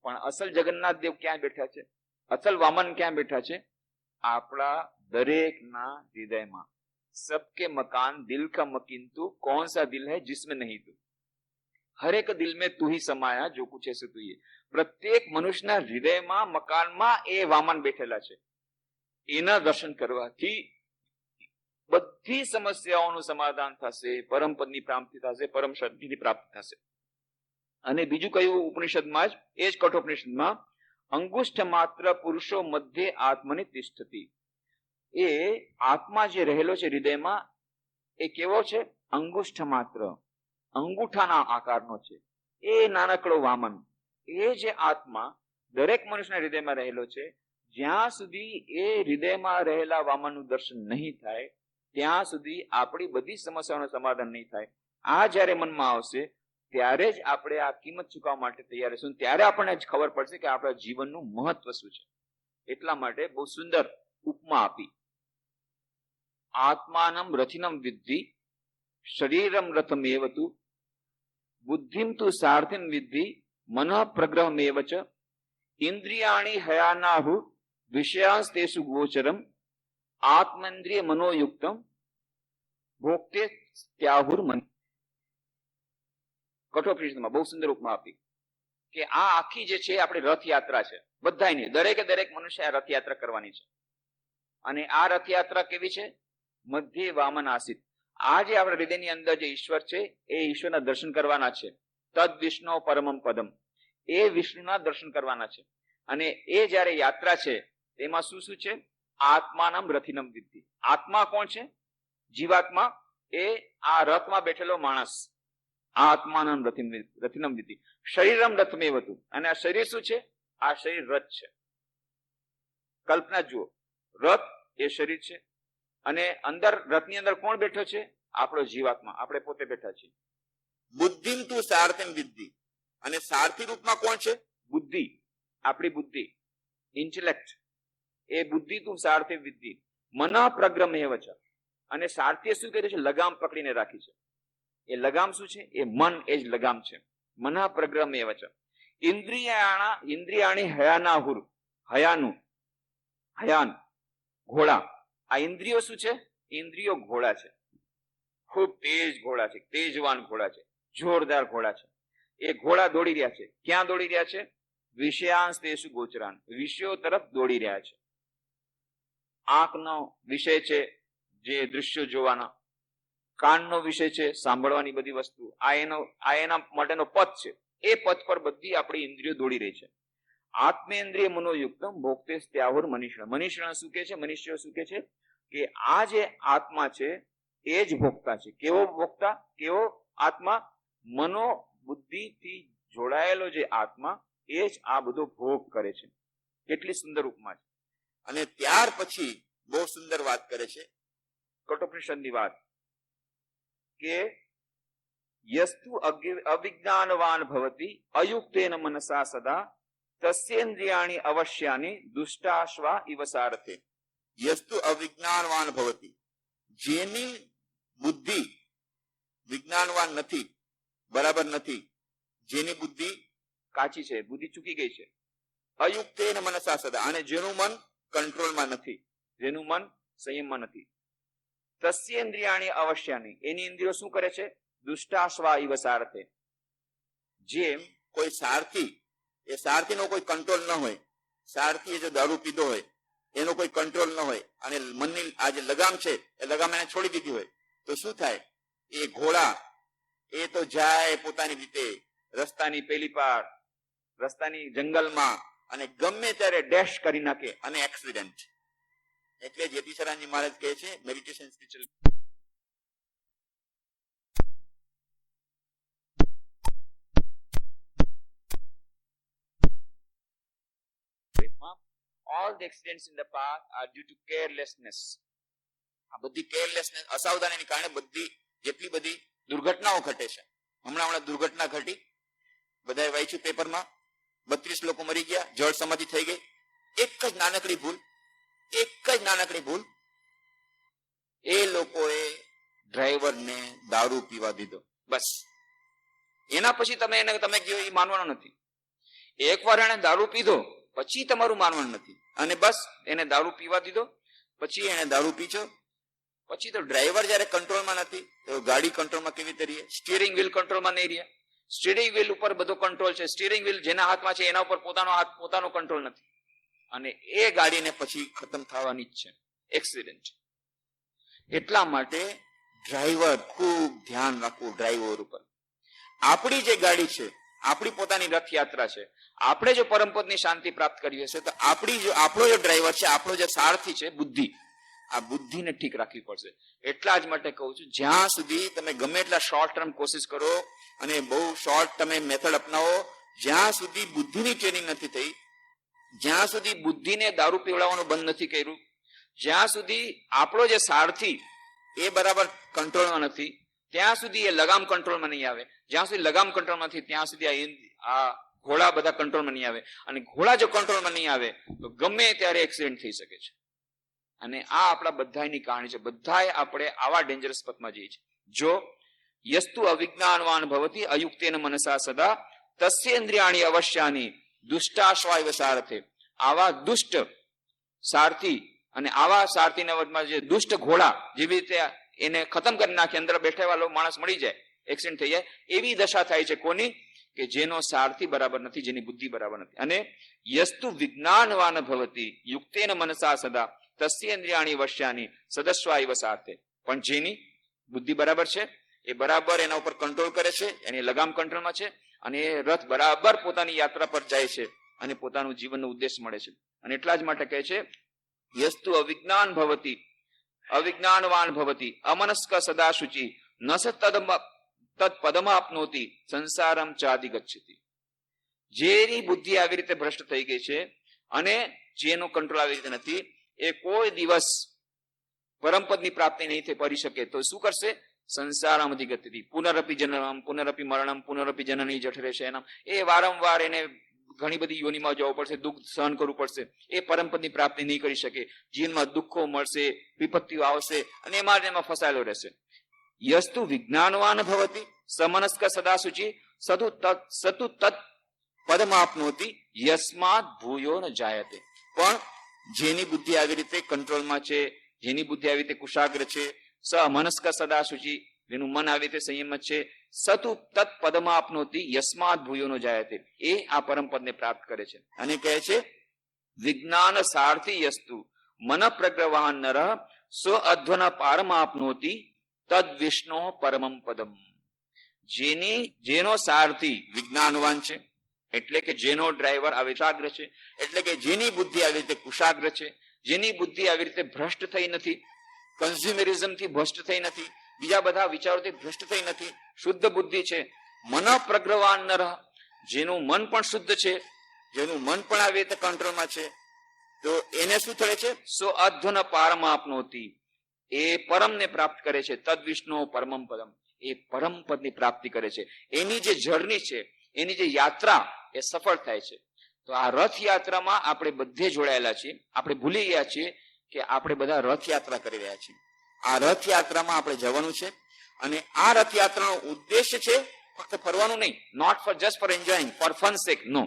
પણ અસલ જગન્નાથ દેવ ક્યાં બેઠા છે? અસલ વામન ક્યાં બેઠા છે? આપણા દરેકના હૃદયમાં. सबके मकान दिल का मकीन कौन सा दिल है जिसमें नहीं तू, हर एक दिल में तू ही समाया जो कुछ है तू ही. પ્રત્યેક મનુષ્યના હૃદયમાં, મકાનમાં એ વામન બેઠેલા છે. એના દર્શન કરવાથી બધી સમસ્યાઓનું સમાધાન થશે, પરમ પદની પ્રાપ્તિ થશે, પરમ શાંતિની પ્રાપ્તિ થશે. અને બીજું કયું ઉપનિષદમાં જ, એ જ કઠોપનિષદમાં, અંગુષ્ઠ માત્ર પુરુષો મધ્ય આત્મની તિષ્ઠતિ. એ આત્મા જે રહેલો છે હૃદયમાં, એ કેવો છે? અંગુષ્ઠ માત્ર, અંગૂઠાના આકારનો છે. એ નાનકડો વામન, એ જે આત્મા દરેક મનુષ્યના હૃદયમાં રહેલો છે, જ્યાં સુધી એ હૃદયમાં રહેલા વામનનું દર્શન નહીં થાય ત્યાં સુધી આપણી બધી સમસ્યાઓનું સમાધાન નહીં થાય. આ જયારે મનમાં આવશે ત્યારે જ આપણે આ કિંમત ચૂકવવા માટે તૈયાર હશું. ત્યારે આપણને જ ખબર પડશે કે આપણા જીવનનું મહત્વ શું છે. એટલા માટે બહુ સુંદર ઉપમા આપી. આત્માનમ રથિનમ વિદ્ધિ શરીરમ રથમેવ તુ બુદ્ધિમ તુ સારથિમ વિદ્ધિ મનઃ પ્રગ્રહમેવ ચ ઇન્દ્રિયાણિ હયાનાહુ વિષયાંસ્તેષુ ગોચરમ આત્મેન્દ્રિય મનોયુક્તમ ભોક્તે ત્યાહુર મન. કઠોપનિષદમાં બહુ સુંદર ઉપમા આપી કે આ આખી જે છે આપણી રથયાત્રા છે. બધાની, દરેકે દરેક મનુષ્ય આ રથયાત્રા કરવાની છે. અને આ રથયાત્રા કેવી છે? મધ્ય વામન આસિત. આ જે આપણા હૃદયની અંદર જે ઈશ્વર છે, એ ઈશ્વરના દર્શન કરવાના છે. તદ વિષ્ણુ પરમમ પદમ, એ વિષ્ણુના દર્શન કરવાના છે. અને એ જયારે યાત્રા છે તેમાં શું શું છે? આત્માનમ રથિનમ વિદ્ધિ. આત્મા કોણ છે? જીવાત્મા, એ આ રથમાં બેઠેલો માણસ. આત્માનમ રથિનમ વિદ્ધિ. શરીરમ રથમેવ તુ. અને આ શરીર શું છે? આ શરીર રથ છે. કલ્પના જુઓ, રથ એ શરીર છે, અને અંદર રથની અંદર કોણ બેઠો છે? આપણો જીવાત્મા, આપણે પોતે બેઠા છીએ. બુદ્ધિમ તુ સારથિમ વિદ્ધિ. અને સારથી રૂપમાં કોણ છે? બુદ્ધિ, આપણી બુદ્ધિ, ઇન્ટેલેક્ટ. એ બુદ્ધિ તું સાર્થે વિદ્ધિ મન પ્રગ્રમેવ ચ. અને સાર્થીએ શું કર્યું છે? લગામ પકડીને રાખી છે. એ લગામ શું છે? એ મન, એ જ લગામ છે. મન પ્રગ્રમેવ ચ. ઇન્દ્રિયાણી હયાનાહુર. હયાન ઘોડા. આ ઇન્દ્રિયો શું છે? ઇન્દ્રિયો ઘોડા છે. ખૂબ તેજ ઘોડા છે, તેજવાન ઘોડા છે, જોરદાર ઘોડા છે. એ ઘોડા દોડી રહ્યા છે. ક્યાં દોડી રહ્યા છે? વિષયાંશ તેષુ ગોચરાન. વિષયો તરફ દોડી રહ્યા છે. આંખનો વિષય છે જે દૃશ્યો જોવાના, કાનનો વિષય છે સાંભળવાની બધી વસ્તુ. આ એના માટેનો પથ છે. એ પથ પર બધી આપણી ઇન્દ્રિયો દોડી રહી છે. આત્મેન્દ્રિય મનોયુક્તમ ભોક્તે ત્યાહુર મનીષણ. મનીષણ શું કે છે? મનુષ્ય શું કે છે? કે આ જે આત્મા છે એ જ ભોગતા છે. કેવો ભોગતા? કેવો આત્મા? મનો બુદ્ધિ થી જોડાયેલો જે આત્મા, એ જ આ બધો ભોગ કરે છે. કેટલી સુંદર ઉપમા છે. અને ત્યાર પછી બહુ સુંદર વાત કરે છે કઠોપનિષદની વાત, કે યસ્તુ અવિજ્ઞાનવાન ભવતી અયુક્તેન મનસા સદા તસ્યેન્દ્રિયાણિ અવશ્યાની દુષ્ટાશ્વા ઇવ સારથે. યસ્તુ અવિજ્ઞાનવાન ભવતી. જેની બુદ્ધિ વિજ્ઞાનવાન નથી, બરાબર નથી, જેની બુદ્ધિ કાચી છે, બુદ્ધિ ચૂકી ગઈ છે. અયુક્તેન મનસા સદા. અને જેનું મન કંટ્રોલમાં નથી, જેનું મન સંયમમાં નથી. તસ્યેન્દ્રિયાણિ અવશ્યાની. એની ઇન્દ્રિયો શું કરે છે? દુષ્ટાશ્વા ઇવ સારથે. જેમ કોઈ સારથી, એ સારથીનો કોઈ કંટ્રોલ ન હોય, સારથી જો દારૂ પીધો હોય એનો કોઈ કંટ્રોલ ન હોય અને મનની આ જે લગામ છે એ લગામ એને છોડી દીધી હોય, તો શું થાય? એ ઘોડા એ તો જાય પોતાની રીતે રસ્તાની પેલી પાર, રસ્તાની જંગલમાં, અને ગમે ત્યારે ડેશ કરી નાખે અને એક્સિડન્ટ. એટલે જેતીસરાજી મહારાજ કહે છે meditation spiritual all the accidents in the past are due to carelessness. આ બધી કેરલેસનેસ, અસાવધાનીને કારણે બધી જેટલી બધી દુર્ઘટનાઓ ઘટે છે. હમણાં દુર્ઘટના ઘટી, બધાએ વાંચ્યું પેપરમાં, 32 લોકો મરી ગયા, જળ સમાધિ થઈ ગઈ. એક જ નાનકડી ભૂલ, એ લોકોએ ડ્રાઈવરને દારૂ પીવા દીધો. બસ એના પછી તમે કહો એ માનવાનો નથી. એકવાર એને દારૂ પીધો પછી તમારું માનવાનું નથી. અને બસ એને દારૂ પીવા દીધો, પછી એને દારૂ પીછો, પછી તો ડ્રાઈવર જયારે કંટ્રોલમાં નથી તો ગાડી કંટ્રોલમાં કેવી રીતે રહે? સ્ટીયરિંગ વ્હીલ કંટ્રોલમાં નહીં રહે. સ્ટીયરિંગ વ્હીલ ઉપર બધો કંટ્રોલ છે. સ્ટીયરિંગ વ્હીલ જેના હાથમાં છે એના ઉપર પોતાનો કંટ્રોલ નથી, અને એ ગાડીને પછી ખતમ થવાની જ છે, એક્સિડન્ટ. એટલા માટે ડ્રાઈવર ખૂબ ધ્યાન રાખવું ડ્રાઈવર ઉપર. આપણી જે ગાડી છે, આપણી પોતાની રથયાત્રા છે. આપણે જો પરમપદની શાંતિ પ્રાપ્ત કરવી હશે તો આપણો જે ડ્રાઈવર છે, આપણો જે સારથી છે બુદ્ધિ, આ બુદ્ધિને ઠીક રાખવી પડશે. એટલા જ માટે કહું છું, જ્યાં સુધી તમે ગમે એટલા શોર્ટ ટર્મ કોશિશ કરો અને બહુ શોર્ટ તમે મેથડ અપનાવો, જ્યાં સુધી બુદ્ધિની ટ્રેનિંગ નથી થઈ, જ્યાં સુધી બુદ્ધિને દારૂ પીવડાવવાનું બંધ નથી કર્યું, જ્યાં સુધી આપણો જે સારથી એ બરાબર કંટ્રોલમાં નથી, ત્યાં સુધી એ લગામ કંટ્રોલમાં નહીં આવે. જ્યાં સુધી લગામ કંટ્રોલમાં નથી ત્યાં સુધી આ ઘોડા બધા કંટ્રોલમાં નહીં આવે. અને ઘોડા જો કંટ્રોલમાં નહીં આવે તો ગમે ત્યારે એક્સિડન્ટ થઈ શકે છે. અને આ આપણા બધાની કહાણી છે. બધાએ આપણે આવા ડેન્જરસ પથમાં જઈએ છીએ. જો યસ્તુ અવિજ્ઞાનવાન ભવતી અયુક્તેન મનસા સદા તસ્યેન્દ્રિયાણિ અવશ્યાની દુષ્ટાશ્વાય સારથે. આવા દુષ્ટ સારથી અને આવા સારથીના વર્ગમાં જે દુષ્ટ ઘોડા જેવી રીતે એને ખતમ કરી નાખી, અંદર બેઠેલો માણસ મળી જાય, એક્સિડન્ટ થઈ જાય, એવી દશા થાય છે. કોની? કે જેનો સારથી બરાબર નથી, જેની બુદ્ધિ બરાબર નથી. અને યસ્તુ વિજ્ઞાનવાન ભવતી યુક્તેન મનસા સદા તસ્યેન્દ્રિયાણિ વશ્યાની સદસ્વાયવ સારથે. પણ જેની બુદ્ધિ બરાબર છે, એ બરાબર એના ઉપર કંટ્રોલ કરે છે, એની લગામ કંટ્રોલમાં છે, અને એ રથ બરાબર પોતાની યાત્રા પર જાય છે અને પોતાનું જીવનનો ઉદ્દેશ મળે છે. અને એટલા જ માટે કહે છે યસ્તુ અવિજ્ઞાનવાન ભવતી અમનસ્ક સદા શુચિ ન સ તદ પદમાપ્નોતિ સંસારમ ચાદિગચ્છતિ. જેની બુદ્ધિ આવી રીતે ભ્રષ્ટ થઈ ગઈ છે અને જેનો કંટ્રોલ આવી રીતે નથી, એ કોઈ દિવસ પરમપદની પ્રાપ્તિ નહીં કરી શકે. તો શું કરશે? સંસારમ અધિગચ્છતિ પુનરપી જનનમ પુનરપી મરણમ પુનરપી જનની જઠરે શયનમ. એ વારંવાર એને ઘણી બધી યોનિમાં જવું પડશે, દુઃખ સહન કરવું પડશે. એ પરમપદની પ્રાપ્તિ નહીં કરી શકે. જીવનમાં દુઃખો મળશે, વિપત્તિઓ આવશે અને એમાં ફસાયેલો રહેશે. યસ્તુ વિજ્ઞાનવાન ભવતી સમનસ્ક સદા શુચિ સતુ તત્ પદમાપ્નોતિ યસ્માત ભૂયો ન જાયતે. પણ જેની બુદ્ધિ આવી રીતે કંટ્રોલમાં છે, જેની બુદ્ધિ આવી રીતે કુશાગ્ર છે, સમનસ્ક સદા શુચિ, જેનું મન આવી રીતે સંયમ છે, સતુ તત્ પદમાપ્નોતિ યસ્માત ભૂયો ન જાયતે, એ આ પરમ પદને પ્રાપ્ત કરે છે. અને કહે છે વિજ્ઞાન સારથી યસ્તુ મન પ્રગ્રવાન નર સ્વ અધ્વન પારમાપ્નોતિ તદ વિષ્ણુ પરમમ પદમ. જેનો સારથી વિજ્ઞાનવાન છે, એટલે કે જેનો ડ્રાઈવર આવી કુશાગ્ર છે, એટલે કે જેની બુદ્ધિ આવી રીતે કુશાગ્ર છે, જેની બુદ્ધિ આવી રીતે ભ્રષ્ટ થઈ નથી, કન્ઝ્યુમરિઝમ થી ભ્રષ્ટ થઈ નથી, બીજા બધા વિચારોથી ભ્રષ્ટ થઈ નથી, શુદ્ધ બુદ્ધિ છે. મન પ્રગ્રવાન નર, જેનું મન પણ શુદ્ધ છે, જેનું મન પણ આવી રીતે કંટ્રોલમાં છે, તો એને શું થશે છે? સો અધ્વન પારમાપ્નોતિ, એ પરમને પ્રાપ્ત કરે છે. તદ વિષ્ણુ પરમમ પદમ, એ પરમ પદની પ્રાપ્તિ કરે છે. એની જે જર્ની છે, એની જે યાત્રા, એ સફળ થાય છે. તો આ રથયાત્રામાં આપણે બધે જોડાયેલા છીએ. આપણે ભૂલી ગયા છીએ કે આપણે બધા રથયાત્રા કરી રહ્યા છીએ. આ રથયાત્રામાં આપણે જવાનું છે અને આ રથયાત્રાનો ઉદ્દેશ્ય છે ફક્ત ફરવાનું નહીં, not for just for enjoying, for fun sake, no.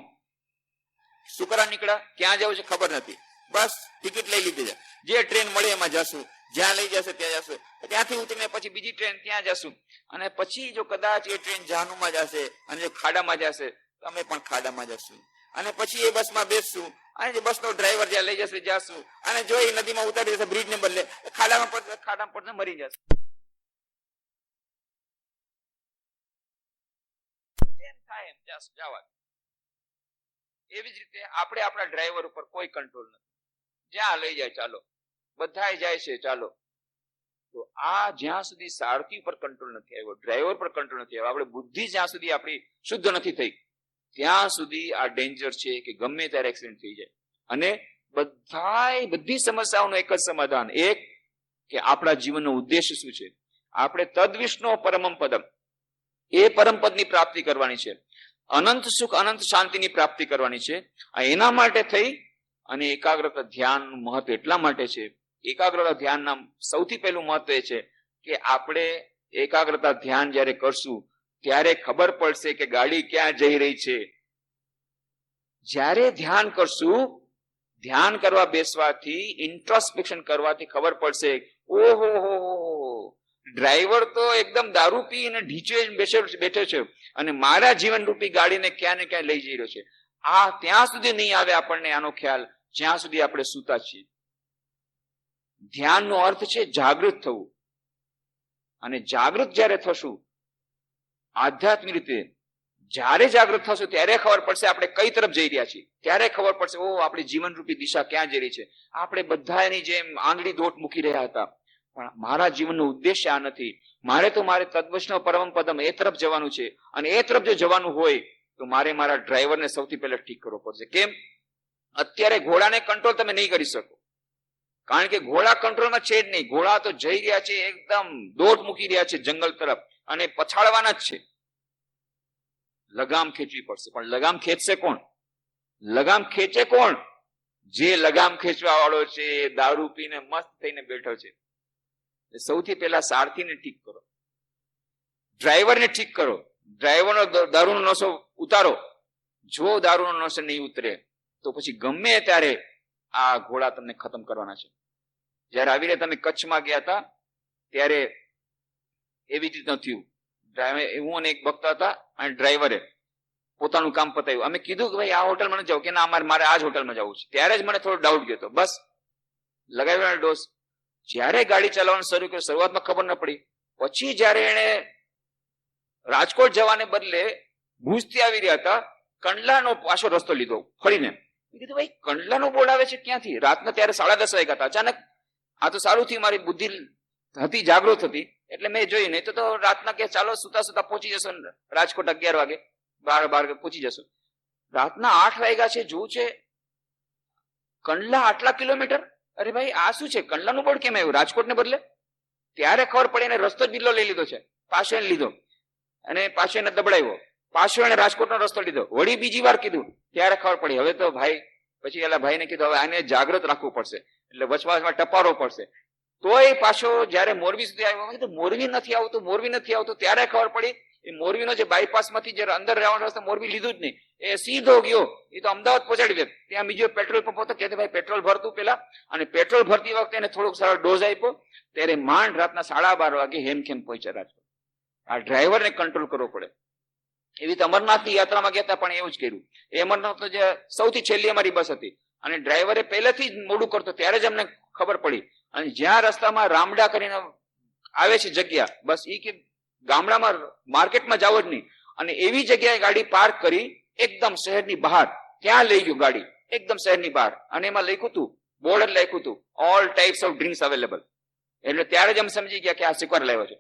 શું કરવા નીકળ્યા, ક્યાં જવું છે ખબર નથી, બસ ટિકિટ લઈ લીધી છે, જે ટ્રેન મળે એમાં જશું, જ્યાં લઈ જશે ત્યાં જશું, ત્યાંથી ઉતરીને પછી બીજી ટ્રેન ત્યાં જશું, અને પછી જો કદાચ એ ટ્રેન જહાનુમાં જશે અને જો ખાડામાં જશે તો અમે પણ ખાડામાં જશું, અને પછી એ બસમાં બેસશું અને જે બસનો ડ્રાઈવર જ્યાં લઈ જશે જશું, અને જો એ નદીમાં ઉતારી દેશે બ્રિજ ને બદલે ખાડામાં પડશે મરી જશે. જેમ થાય એમ જવા. એવી જ રીતે આપણે આપણા ડ્રાઈવર ઉપર કોઈ કંટ્રોલ નથી, જ્યાં લઈ જાય ચાલો, બધા જાય છે ચાલો. તો આ જ્યાં સુધી સારથી પર કંટ્રોલ નથી આવ્યો, ડ્રાઈવર પર કંટ્રોલ નથી આવ્યો, આપણે બુદ્ધિ જ્યાં સુધી આપણી શુદ્ધ નથી થઈ, ત્યાં સુધી આ ડેન્જર છે કે ગમે ત્યારે એક્સિડન્ટ થઈ જાય. અને બધી સમસ્યાઓનું એક જ સમાધાન, એક કે આપણા જીવનનો ઉદ્દેશ્ય શું છે. આપણે તદ વિષ્ણુ પરમમ પદમ, એ પરમ પદની પ્રાપ્તિ કરવાની છે, અનંત સુખ અનંત શાંતિની પ્રાપ્તિ કરવાની છે. એના માટે થઈ અને એકાગ્રતા ધ્યાનનું મહત્વ એટલા માટે છે. એકાગ્રતા ધ્યાનના સૌથી પહેલું મહત્વ એ છે કે આપણે એકાગ્રતા ધ્યાન જ્યારે કરશું ત્યારે ખબર પડશે કે ગાડી ક્યાં જઈ રહી છે. જ્યારે ધ્યાન કરશું, ધ્યાન કરવા બેસવાથી, ઇન્ટ્રોસ્પેક્શન કરવાથી ખબર પડશે, ઓહો ડ્રાઈવર તો એકદમ દારૂ પી અને ઢીચે બેઠો છે અને મારા જીવન રૂપી ગાડીને ક્યાં ને ક્યાં લઈ જઈ રહ્યો છે. આ ત્યાં સુધી નહીં આવે આપણને આનો ખ્યાલ જ્યાં સુધી આપણે સૂતા છીએ. ધ્યાનનો અર્થ છે જાગૃત થવું, અને જાગૃત જ્યારે થશું આધ્યાત્મિક રીતે, જ્યારે જાગૃત થશું ત્યારે ખબર પડશે આપણે કઈ તરફ જઈ રહ્યા છીએ. ત્યારે ખબર પડશે ઓ આપણી જીવનરૂપી દિશા ક્યાં જઈ રહી છે. આપણે બધા એની જેમ આંગળી દોટ મૂકી રહ્યા હતા, પણ મારા જીવનનો ઉદ્દેશ્ય આ નથી. મારે તદ્વૈષ્ણવ પરમ પદમ એ તરફ જવાનું છે, અને એ તરફ જો જવાનું હોય તો મારે મારા ડ્રાઈવરને સૌથી પહેલા ઠીક કરવો પડશે. કેમ? અત્યારે ઘોડાને કંટ્રોલ તમે નહીં કરી શકો, કારણ કે ઘોડા કંટ્રોલમાં છે જ નહીં. ઘોડા તો જઈ રહ્યા છે, એકદમ દોટ મૂકી રહ્યા છે જંગલ તરફ, અને પછાડવાના જ છે. લગામ ખેંચવી પડશે, પણ લગામ ખેંચશે કોણ? લગામ ખેંચે કોણ? જે લગામ ખેંચવા વાળો છે દારૂ પીને મસ્ત થઈને બેઠો છે. સૌથી પહેલા સારથીને ઠીક કરો, ડ્રાઈવરને ઠીક કરો, ડ્રાઈવરનો દારૂનો નશો ઉતારો. જો દારૂનો નશો નહીં ઉતરે તો પછી ગમે ત્યારે આ ઘોડા તમને ખતમ કરવાના છે. જયારે આવી રીતે તમે કચ્છમાં ગયા હતા ત્યારે એવી જ રીતનું થયું. હું અને એક ભક્ત હતા અને ડ્રાઈવરે પોતાનું કામ પતાવ્યું. અમે કીધું કે ભાઈ આ હોટલમાં ન જાવ, કે ના મારે આ જ હોટલમાં જવું છે. ત્યારે જ મને થોડો ડાઉટ ગયો હતો. બસ લગાવ્યો ડોઝ. જયારે ગાડી ચલાવવાનું શરૂ કર્યું શરૂઆતમાં ખબર ન પડી, પછી જયારે એને રાજકોટ જવાને બદલે ભુજથી આવી રહ્યા હતા, કંડલાનો પાછો રસ્તો લીધો ફરીને. કીધું ભાઈ કંડલાનો બોર્ડ આવે છે ક્યાંથી? રાતના ત્યારે 10:30 વાગ્યા હતા. અચાનક આ તો સારું થયું, મારી બુદ્ધિ હતી, જાગૃત હતી, એટલે મેં જોયું. નહીં તો રાતના કે ચાલો સુતા સુતા પહોંચી જશો રાજકોટ 11 વાગે, 12 પહોંચી જશો. રાતના 8 વાગ્યા છે, જોવું છે કંડલા આટલા કિલોમીટર. અરે ભાઈ આ શું છે? કંડલાનું બોર્ડ કેમ આવ્યું રાજકોટ ને બદલે? ત્યારે ખબર પડી, એને રસ્તો જ બિલ્લો લઈ લીધો છે, પાછો એને લીધો અને પાછો એને દબડાવ્યો. પાછો એને રાજકોટનો રસ્તો લીધો, વળી બીજી વાર કીધું, ત્યારે ખબર પડી હવે તો ભાઈ, પછી એલા ભાઈને કીધું હવે આને જાગ્રત રાખવું પડશે, એટલે વચવાસમાં ટપારો પડશે. તોય પાછો જયારે મોરબી સુધી આવ્યો, મેં કીધું મોરબી નથી આવતું, મોરબી નથી આવતું, ત્યારે ખબર પડી એ મોરબીનો જે બાયપાસ માંથી જે અંદર રહેવાનો રસ્તો મોરબી લીધું જ નહીં, એ સીધો ગયો, એ તો અમદાવાદ પહોંચાડી દે. ત્યાં બીજો પેટ્રોલ પંપ હતો, કે ભાઈ પેટ્રોલ ભરતું પેલા, અને પેટ્રોલ ભરતી વખતે એને થોડોક સારો ડોઝ આપ્યો, ત્યારે માંડ રાતના 12:30 વાગે હેમખેમ પહોંચ્યા રાજકોટ. આ ડ્રાઈવરને કંટ્રોલ કરવો પડે. એવી રીતે અમરનાથની યાત્રામાં ગયા હતા, પણ એવું જ કર્યું. એ અમરનાથ જે સૌથી છેલ્લી અમારી બસ હતી, અને ડ્રાઈવરે પહેલેથી જ મોડું કરતો, ત્યારે જ અમને ખબર પડી. અને જ્યાં રસ્તામાં રામડા કરીને આવે છે જગ્યા, બસ એ કે ગામડામાં માર્કેટમાં જાવ જ નહીં, અને એવી જગ્યાએ ગાડી પાર્ક કરી એકદમ શહેરની બહાર, ત્યાં લઈ ગયું ગાડી એકદમ શહેરની બહાર, અને એમાં લખ્યું હતું, બોર્ડ લખ્યું હતું, all types of drinks available. એટલે ત્યારે જ અમે સમજી ગયા કે આ શિકાર લાવ્યો છે.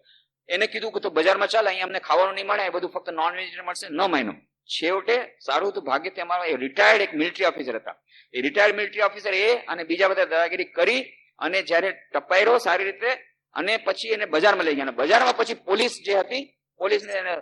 એને કીધું કે તો બજારમાં ચાલ, અહીંયા અમને ખાવાનું નહીં મળે, એ બધું ફક્ત નોન વેજીટેરિયન મળશે. ન માન્યો. છેવટે સારું હતું, ભાગ્યથી અમારા રિટાયર્ડ એક મિલિટરી ઓફિસર હતા, એ રિટાયર્ડ મિલિટરી ઓફિસર એ અને બીજા બધા દાદાગીરી કરી, અને જયારે ટપાયરો સારી રીતે, અને પછી એને બજારમાં લઈ ગયા. બજારમાં પછી પોલીસ જે હતી, પોલીસને એને